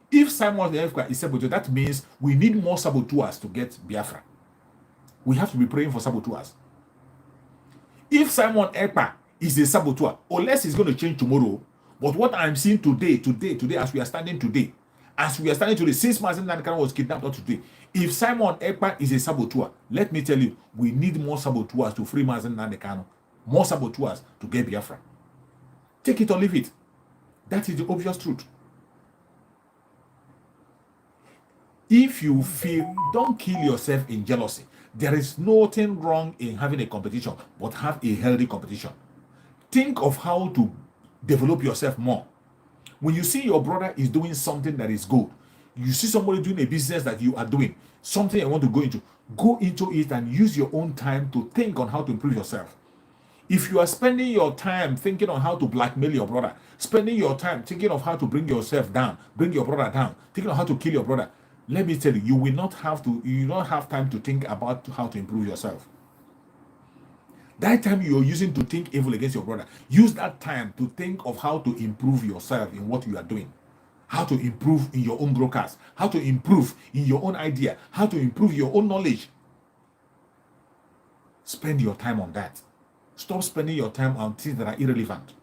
if Simon Ekpa is a saboteur, that means we need more saboteurs to get Biafra. We have to be praying for saboteurs. If Simon Ekpa is a saboteur, unless he's going to change tomorrow, but what I'm seeing today, as we are standing today, since Mazi Nnamdi was kidnapped up today, if Simon Ekpa is a saboteur, let me tell you, we need more saboteurs to free Mazi Nnamdi, more saboteurs to get Biafra. Take it or leave it. That is the obvious truth. If you feel, don't kill yourself in jealousy. There is nothing wrong in having a competition, but have a healthy competition. Think of how to develop yourself more. When you see your brother is doing something that is good, you see somebody doing a business that you are doing, something you want to go into it and use your own time to think on how to improve yourself. If you are spending your time thinking on how to blackmail your brother, spending your time thinking of how to bring yourself down, bring your brother down, thinking of how to kill your brother, let me tell you, you will not have time to think about how to improve yourself. That time you're using to think evil against your brother, use that time to think of how to improve yourself in what you are doing, how to improve in your own broadcast, how to improve in your own idea, how to improve your own knowledge. Spend your time on that. Stop spending your time on things that are irrelevant.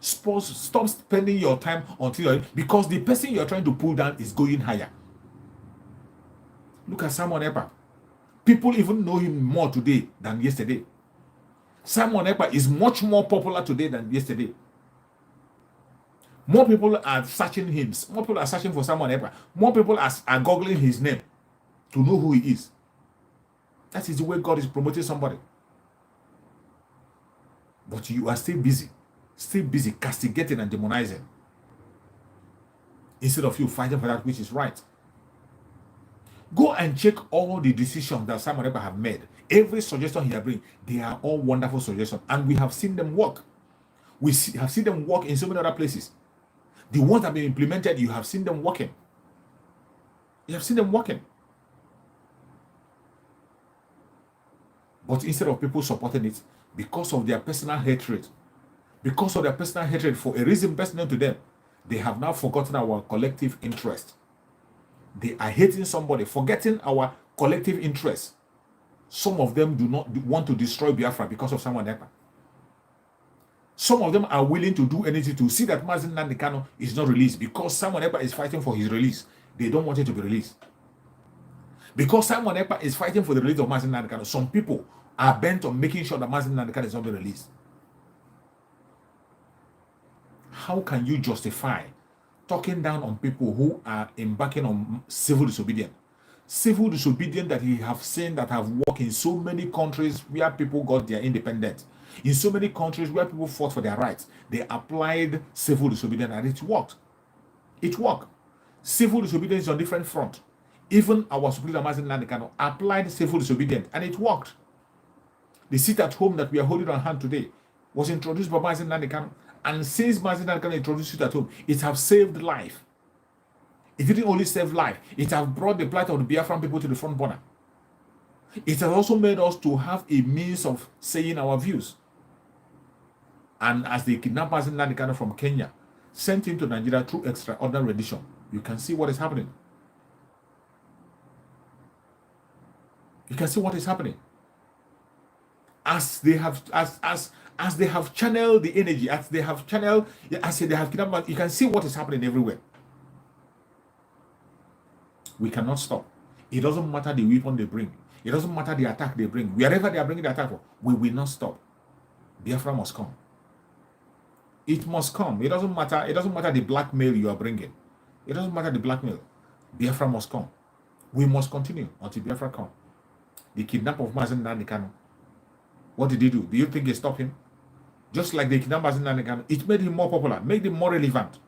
Stop spending your time on things because the person you're trying to pull down is going higher. Look at Simon Ekpa. People even know him more today than yesterday. Simon Ekpa is much more popular today than yesterday. More people are searching him. More people are searching for Simon Ekpa. More people are googling his name to know who he is. That is the way God is promoting somebody. But you are still busy castigating and demonizing, instead of you fighting for that which is right. Go and check all the decisions that Simon Ekpa have made. Every suggestion he has bring, they are all wonderful suggestions, and we have seen them work. We have seen them work in so many other places. The ones that have been implemented, you have seen them working. You have seen them working. But instead of people supporting it, because of their personal hatred, for a reason best known to them, they have now forgotten our collective interest. They are hating somebody, forgetting our collective interest. Some of them do not want to destroy Biafra because of Simon Ekpa. Some of them are willing to do anything to see that Mazi Nnamdi is not released because Simon Ekpa is fighting for his release. They don't want it to be released. Because Simon Ekpa is fighting for the release of Mazi Nnamdi, some people are bent on making sure that Mazi Nnamdi is not being released. How can you justify talking down on people who are embarking on civil disobedience? Civil disobedience that we have seen that have worked in so many countries where people got their independence. In so many countries where people fought for their rights, they applied civil disobedience and it worked. It worked. Civil disobedience is on different front. Even our Supreme Leader Mazi Nnamdi applied civil disobedience and it worked. The sit at home that we are holding on hand today was introduced by Mazi Nnamdi, and since Mazi Nnamdi introduced it at home, it has saved life. It didn't only save life, it has brought the plight of the Biafran people to the front burner. It has also made us to have a means of saying our views. And as they kidnapped Mazi Nnamdi from Kenya, sent him to Nigeria through extraordinary rendition, you can see what is happening. You can see what is happening. As they have channeled the energy, as they have kidnapped, you can see what is happening everywhere. We cannot stop. It doesn't matter the weapon they bring. It doesn't matter the attack they bring. Wherever they are bringing the attack, we will not stop. Biafra must come. It must come. It doesn't matter. It doesn't matter the blackmail you are bringing. It doesn't matter the blackmail. Biafra must come. We must continue until Biafra come. The kidnap of Mazi Nnamdi Kanu. What did he do? Do you think he stopped him? Just like the kidnap of Mazi Nnamdi Kanu, it made him more popular, made him more relevant.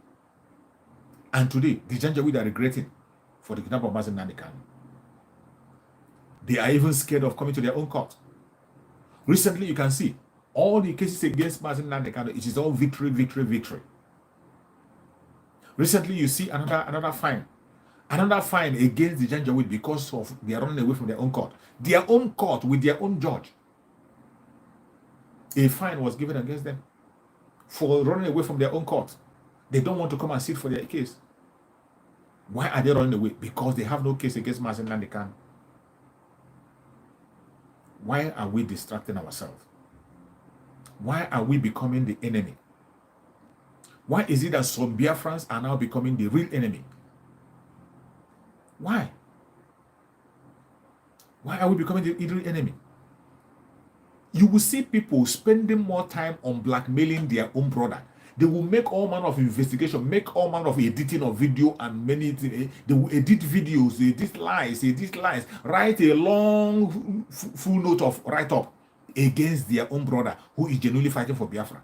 And today, the Janjaweed are regretting for the kidnap of Mazi Nnamdi Kanu. They are even scared of coming to their own court. Recently, you can see all the cases against Mazi Nnamdi Kanu, it is all victory, victory, victory. Recently, you see another fine against the Janjaweed because of they are running away from their own court. Their own court with their own judge. A fine was given against them for running away from their own court. They don't want to come and sit for their case. Why are they running away? Because they have no case against Mazi Nnamdi Kanu. Why are we distracting ourselves? Why are we becoming the enemy? Why is it that some Biafrans are now becoming the real enemy? Why? Why are we becoming the real enemy? You will see people spending more time on blackmailing their own brother. They will make all manner of investigation, make all manner of editing of video and many things. They will edit videos, edit lies, write a long full note of write-up against their own brother who is genuinely fighting for Biafra.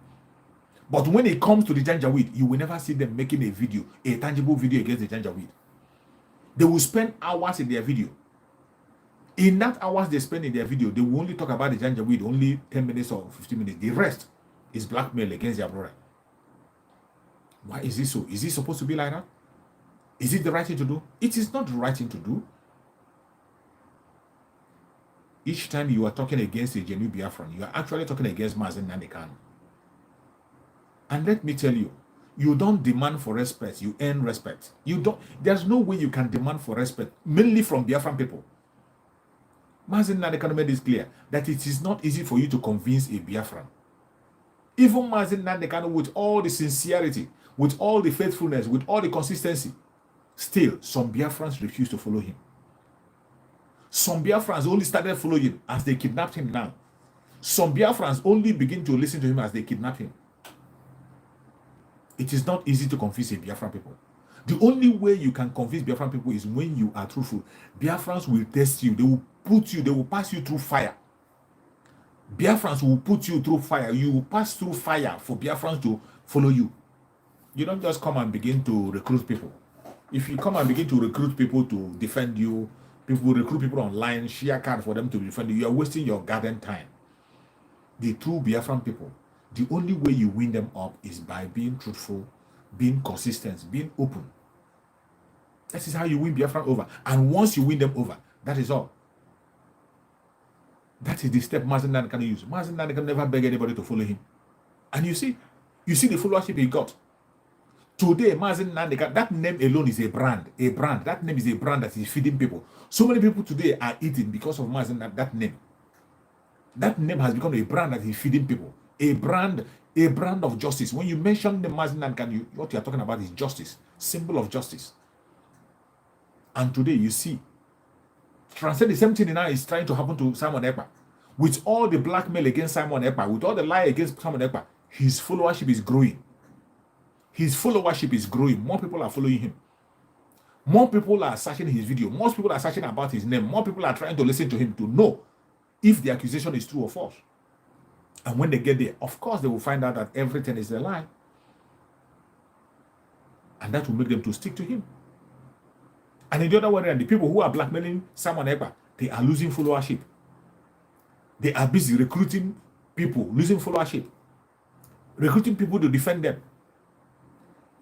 But when it comes to the Janjaweed, you will never see them making a video, a tangible video against the Janjaweed. They will spend hours in their video. In that hours they spend in their video, they will only talk about the Janjaweed only 10 minutes or 15 minutes. The rest is blackmail against their brother. Why is this so? Is it supposed to be like that? Is it the right thing to do? It is not the right thing to do. Each time you are talking against a genuine Biafran, you are actually talking against Mazi Nnamdi Kanu. And let me tell you, you don't demand for respect, you earn respect. There's no way you can demand for respect, mainly from Biafran people. Mazi Nnamdi Kanu made this clear, that it is not easy for you to convince a Biafran. Even Mazi Nnamdi Kanu, with all the sincerity, with all the faithfulness, with all the consistency, still some Biafrans refuse to follow him. Some Biafrans only started following him as they kidnapped him now. Some Biafrans only begin to listen to him as they kidnap him. It is not easy to convince a Biafran people. The only way you can convince Biafran people is when you are truthful. Biafrans will test you. They will pass you through fire. Biafrans will put you through fire. You will pass through fire for Biafrans to follow you. You don't just come and begin to recruit people. If you come and begin to recruit people to defend you, people recruit people online, share cards for them to defend you, you are wasting your garden time. The true Biafran people, the only way you win them up is by being truthful, being consistent, being open. That is how you win Biafran over. And once you win them over, that is all. That is the step Mazi Nnamdi Kanu use. Mazi Nnamdi Kanu never beg anybody to follow him. And you see the followership he got. Today, Mazi Nnamdi Kanu, that name alone is a brand. A brand. That name is a brand that is feeding people. So many people today are eating because of Mazi Nnamdi, that name. That name has become a brand that is feeding people. A brand of justice. When you mention the Mazi Nnamdi Kanu, what you are talking about is justice. Symbol of justice. And today you see, translate the same thing now is trying to happen to Simon Ekpa. With all the blackmail against Simon Ekpa, with all the lie against Simon Ekpa, his followership is growing. His followership is growing. More people are following him. More people are searching his video. More people are searching about his name. More people are trying to listen to him to know if the accusation is true or false. And when they get there, of course, they will find out that everything is a lie. And that will make them to stick to him. And in the other way, the people who are blackmailing Simon Ekpa, they are losing followership. They are busy recruiting people, losing followership. Recruiting people to defend them.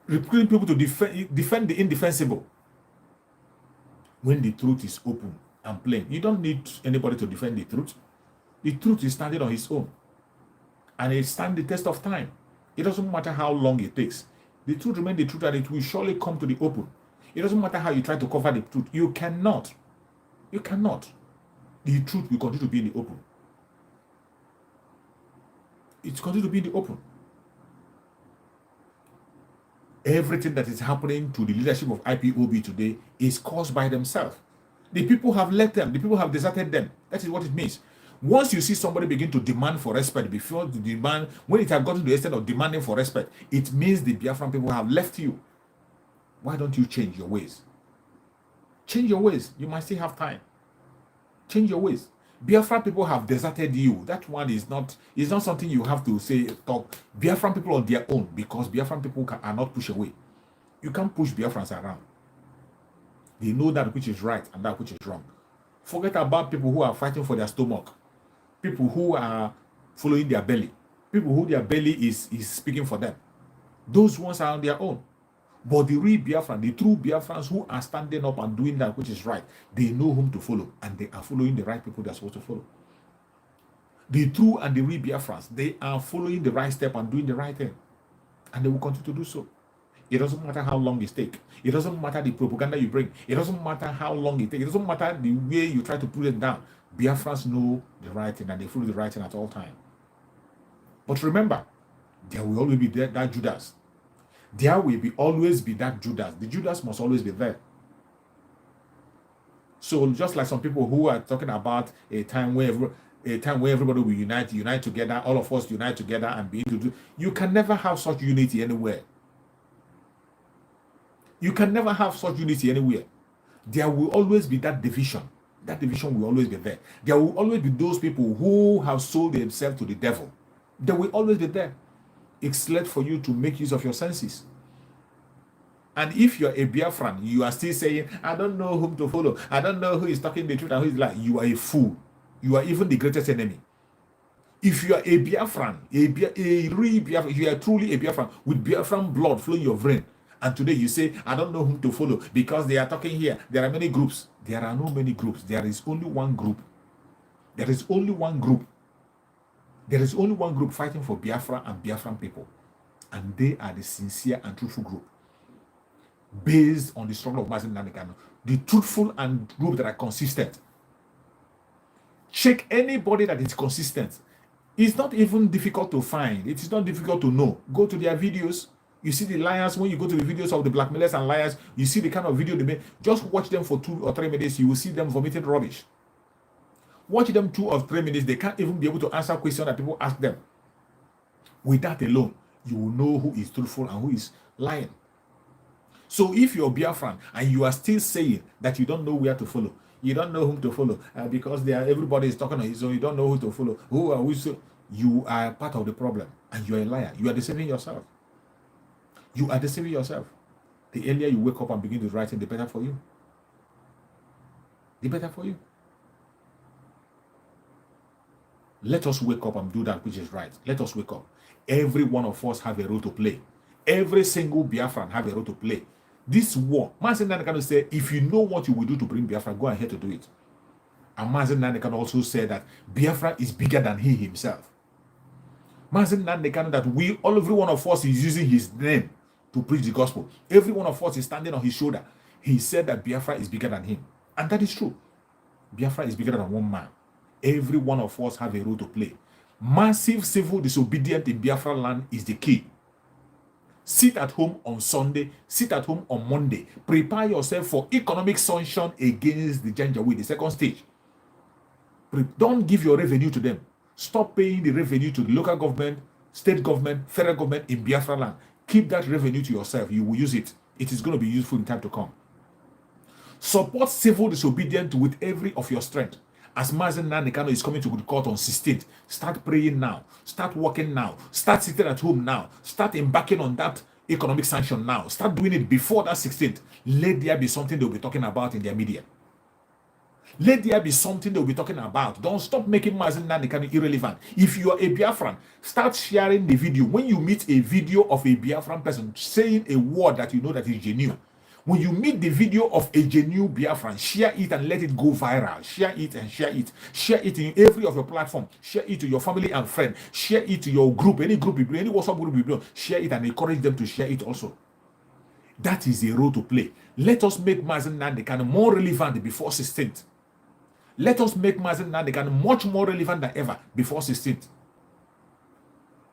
Recruiting people to defend the indefensible. When the truth is open and plain, you don't need anybody to defend the truth. The truth is standing on its own. And it stands the test of time. It doesn't matter how long it takes. The truth remains the truth, and it will surely come to the open. It doesn't matter how you try to cover the truth. You cannot. You cannot. The truth will continue to be in the open. It's continue to be in the open. Everything that is happening to the leadership of IPOB today is caused by themselves. The people have left them. The people have deserted them. That is what it means. Once you see somebody begin to demand for respect, before the demand, when it has gotten to the extent of demanding for respect, it means the Biafran people have left you. Why don't you change your ways? Change your ways. You might still have time. Change your ways. Biafran people have deserted you. That one is not something you have to say, talk. Biafran people on their own, because Biafran people are not pushed away. You can't push Biafrans around. They know that which is right and that which is wrong. Forget about people who are fighting for their stomach. People who are following their belly. People who their belly is speaking for them. Those ones are on their own. But the real Biafran, the true Biafrans who are standing up and doing that which is right, they know whom to follow, and they are following the right people they're supposed to follow. The true and the real Biafrans, they are following the right step and doing the right thing, and they will continue to do so. It doesn't matter how long it takes. It doesn't matter the propaganda you bring. It doesn't matter how long it takes. It doesn't matter the way you try to put it down. Biafrans know the right thing, and they follow the right thing at all times. But remember, there will always be that Judas. There will always be that Judas. The Judas must always be there. So just like some people who are talking about a time where everybody will unite together, all of us unite together and be able to do. You can never have such unity anywhere. You can never have such unity anywhere. There will always be that division. That division will always be there. There will always be those people who have sold themselves to the devil. They will always be there. It's left for you to make use of your senses. And if you're a Biafran, you are still saying, I don't know whom to follow. I don't know who is talking the truth and who is lying. You are a fool. You are even the greatest enemy. If you are a Biafran, a real Biafran, if you are truly a Biafran with Biafran blood flowing your brain, and today you say, I don't know whom to follow because they are talking here. There are many groups. There are no many groups. There is only one group. There is only one group. There is only one group fighting for Biafra and Biafran people. And they are the sincere and truthful group. Based on the struggle of Mazi Nnamdi Kanu. The truthful and group that are consistent. Check anybody that is consistent. It's not even difficult to find. It is not difficult to know. Go to their videos. You see the liars. When you go to the videos of the blackmailers and liars, you see the kind of video they make. Just watch them for 2 or 3 minutes. You will see them vomiting rubbish. Watch them 2 or 3 minutes. They can't even be able to answer questions that people ask them. With that alone, you will know who is truthful and who is lying. So if you're Biafran and you are still saying that you don't know where to follow, you don't know whom to follow, because everybody is talking on his own, you don't know who to follow, you are part of the problem, and you are a liar. You are deceiving yourself. You are deceiving yourself. The earlier you wake up and begin to write it, the better for you. The better for you. Let us wake up and do that which is right. Let us wake up. Every one of us have a role to play. Every single Biafran have a role to play. This war, Mazi Nnamdi Kanu say, if you know what you will do to bring Biafra, go ahead to do it. And Mazi Nnamdi Kanu also said that Biafra is bigger than he himself. Mazi Nnamdi Kanu that every one of us is using his name to preach the gospel. Every one of us is standing on his shoulder. He said that Biafra is bigger than him. And that is true. Biafra is bigger than one man. Every one of us have a role to play. Massive civil disobedience in Biafra land is the key. Sit at home on Sunday, sit at home on Monday. Prepare yourself for economic sanction against the Janjaweed, the second stage. Don't give your revenue to them. Stop paying the revenue to the local government, state government, federal government in Biafra land. Keep that revenue to yourself. You will use it. It is going to be useful in time to come. Support civil disobedience with every of your strength. As Mazi Nnamdi Kanu is coming to the court on 16th, start praying now. Start working now. Start sitting at home now. Start embarking on that economic sanction now. Start doing it before that 16th. Let there be something they'll be talking about in their media. Let there be something they'll be talking about. Don't stop making Mazi Nnamdi Kanu irrelevant. If you are a Biafran, start sharing the video. When you meet a video of a Biafran person saying a word that you know that is genuine, when you meet the video of a genuine Biafran, share it and let it go viral. Share it and share it. Share it in every of your platform. Share it to your family and friends. Share it to your group, any group you belong, any WhatsApp group you belong. Share it and encourage them to share it also. That is a role to play. Let us make Mazi Nnamdi Kanu more relevant before 16th. Let us make Mazi Nnamdi Kanu much more relevant than ever before 16th.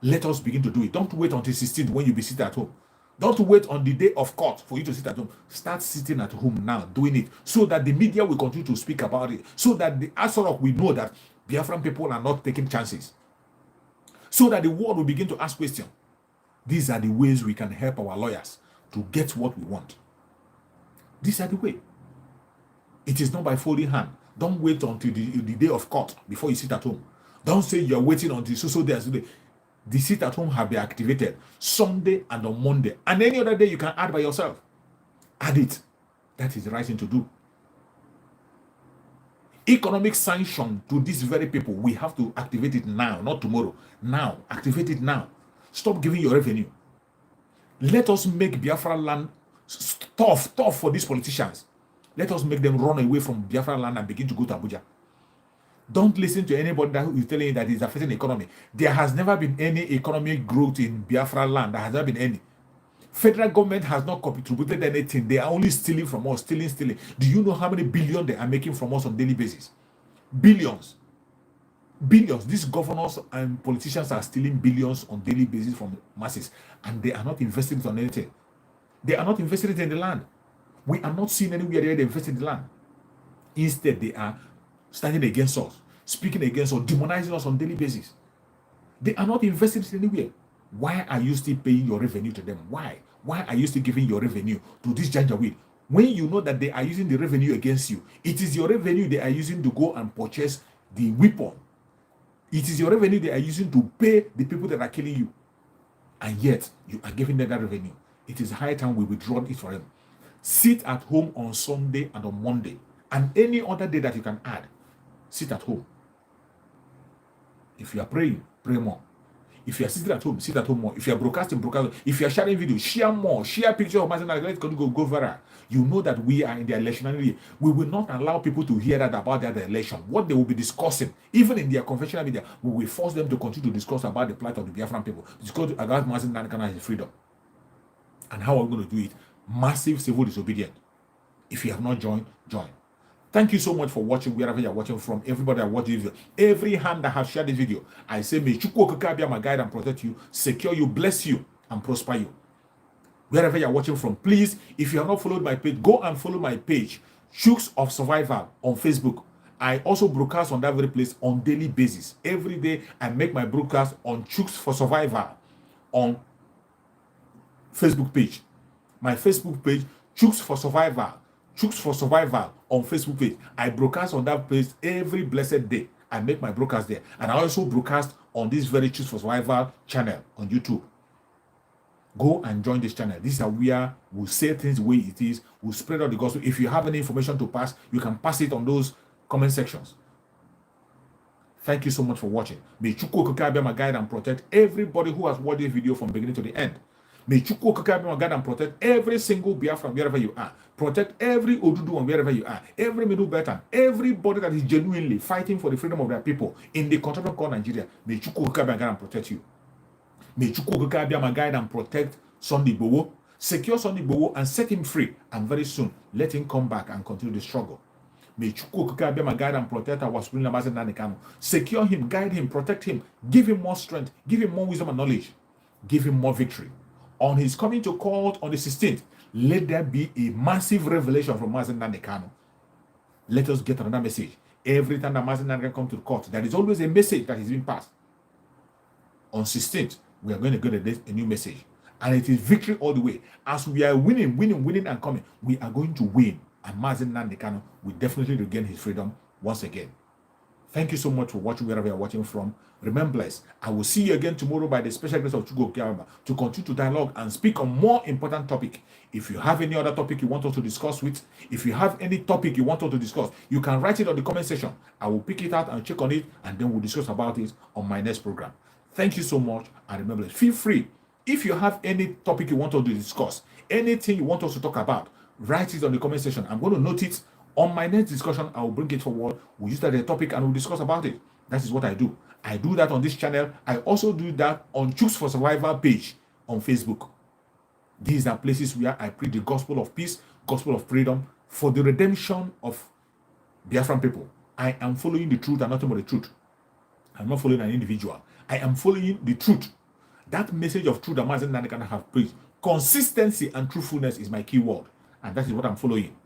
Let us begin to do it. Don't wait until 16th when you be sitting at home. Don't wait on the day of court for you to sit at home. Start sitting at home now, doing it, so that the media will continue to speak about it, so that the Asorok will know that Biafran people are not taking chances. So that the world will begin to ask questions. These are the ways we can help our lawyers to get what we want. These are the way. It is not by folding hand. Don't wait until the day of court before you sit at home. Don't say you're waiting until so day. The sit at home have been activated Sunday and on Monday. And any other day you can add by yourself. Add it. That is the right thing to do. Economic sanction to these very people, we have to activate it now, not tomorrow. Now. Activate it now. Stop giving your revenue. Let us make Biafra land tough for these politicians. Let us make them run away from Biafra land and begin to go to Abuja. Don't listen to anybody that is telling you that it's affecting the economy. There has never been any economic growth in Biafra land. There has never been any. Federal government has not contributed anything. They are only stealing from us, stealing. Do you know how many billions they are making from us on a daily basis? Billions. These governors and politicians are stealing billions on a daily basis from masses, and they are not investing it on anything. They are not investing it in the land. We are not seeing anywhere they invest in the land. Instead, they are standing against us, speaking against us, demonizing us on a daily basis. They are not investing it anywhere. Why are you still paying your revenue to them? Why? Why are you still giving your revenue to this Janjaweed? When you know that they are using the revenue against you, it is your revenue they are using to go and purchase the weapon. It is your revenue they are using to pay the people that are killing you. And yet, you are giving them that revenue. It is high time we withdraw it for them. Sit at home on Sunday and on Monday. And any other day that you can add, sit at home. If you are praying, pray more. If you are sitting at home, sit at home more. If you are broadcasting, broadcast. If you are sharing videos, share more. Share pictures of Mazi. Let it go viral. You know that we are in the election. We will not allow people to hear that about their election. What they will be discussing, even in their conventional media, we will force them to continue to discuss about the plight of the Biafran people. Discuss about Mazi and his freedom. And how are we going to do it? Massive civil disobedience. If you have not joined, join. Thank you so much for watching wherever you're watching from. Everybody that watched this video, every hand that has shared this video, I say may Chukwu Okike be my guide and protect you, secure you, bless you, and prosper you. Wherever you're watching from, please, if you have not followed my page, go and follow my page, Chooks of Survival on Facebook. I also broadcast on that very place on daily basis. Every day I make my broadcast on Chooks for Survival on Facebook page. My Facebook page, Chooks for Survival. Chooks for Survival on Facebook page. I broadcast on that page every blessed day. I make my broadcast there. And I also broadcast on this very Chooks for Survival channel on YouTube. Go and join this channel. This is where we'll say things the way it is. We'll spread out the gospel. If you have any information to pass, you can pass it on those comment sections. Thank you so much for watching. May Chukwu Okike be my guide and protect everybody who has watched this video from beginning to the end. May Chukwu Okike be my guide and protect every single Biafran wherever you are. Protect every Oduduwan wherever you are. Every Middle Beltan. Everybody that is genuinely fighting for the freedom of their people in the country called Nigeria. May Chukwu Okike be my guide and protect you. May Chukwu Okike be my guide and protect Sunday Igboho. Secure Sunday Igboho and set him free. And very soon, let him come back and continue the struggle. May Chukwu Okike be my guide and protect our supreme leader Nnamdi Kanu. Secure him, guide him, protect him. Give him more strength. Give him more wisdom and knowledge. Give him more victory. On his coming to court on the 16th, let there be a massive revelation from Mazi Nnamdi Kanu. Let us get another message. Every time that Mazi Nnamdi Kanu comes to the court, there is always a message that is being passed. On 16th, we are going to get a new message. And it is victory all the way. As we are winning and coming, we are going to win. And Mazi Nnamdi Kanu will definitely regain his freedom once again. Thank you so much for watching wherever you're watching from. Remember, blessed. I will see you again tomorrow by the special grace of Chukwu Okike to continue to dialogue and speak on more important topic. If you have any other topic you want us to discuss with, if you have any topic you want us to discuss, you can write it on the comment section. I will pick it out and check on it, and then we'll discuss about it on my next program. Thank you so much, and remember, feel free. If you have any topic you want us to discuss, anything you want us to talk about, write it on the comment section. I'm going to note it. On my next discussion, I will bring it forward. We'll use that as a topic and we'll discuss about it. That is what I do. I do that on this channel. I also do that on Chooks for Survival page on Facebook. These are places where I preach the gospel of peace, gospel of freedom for the redemption of Biafran people. I am following the truth and nothing but the truth. I'm not following an individual. I am following the truth. That message of truth that Mazi Nnamdi Kanu have preached. Consistency and truthfulness is my key word. And that is what I'm following.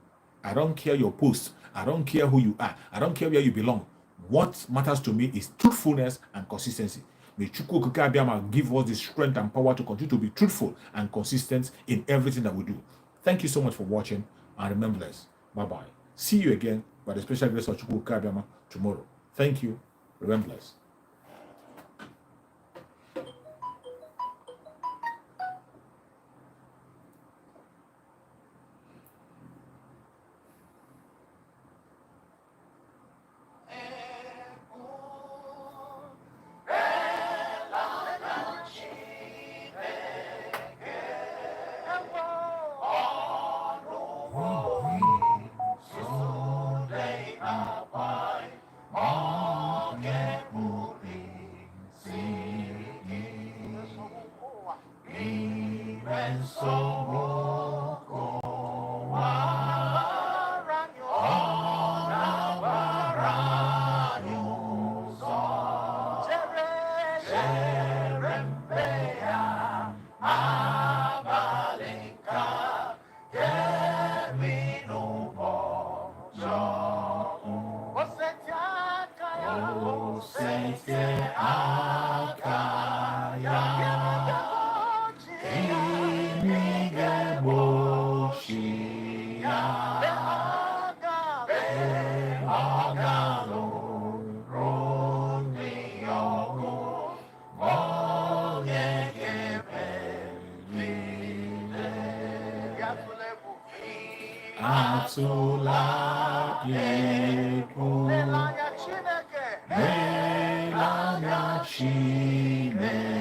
I don't care your post. I don't care who you are. I don't care where you belong. What matters to me is truthfulness and consistency. May Chukwu Okike Abiyama give us the strength and power to continue to be truthful and consistent in everything that we do. Thank you so much for watching, and remember this. Bye-bye. See you again by the special grace of Chukwu Okike Abiyama tomorrow. Thank you. Remember this. Atụla egwu, n'anya Chineke,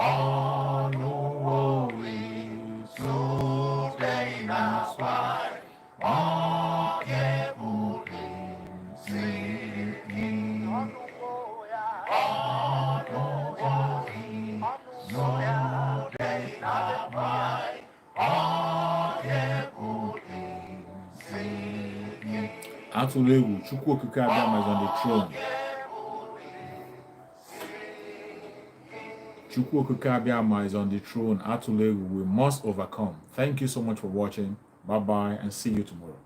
ọnụwo izufe na-aswa, ọ ga-ebuli Atụla egwu, Chukwu Okike Abiyama is on the throne. Chukwu Okike Abiyama is on the throne. Atụla egwu, we must overcome. Thank you so much for watching. Bye-bye and see you tomorrow.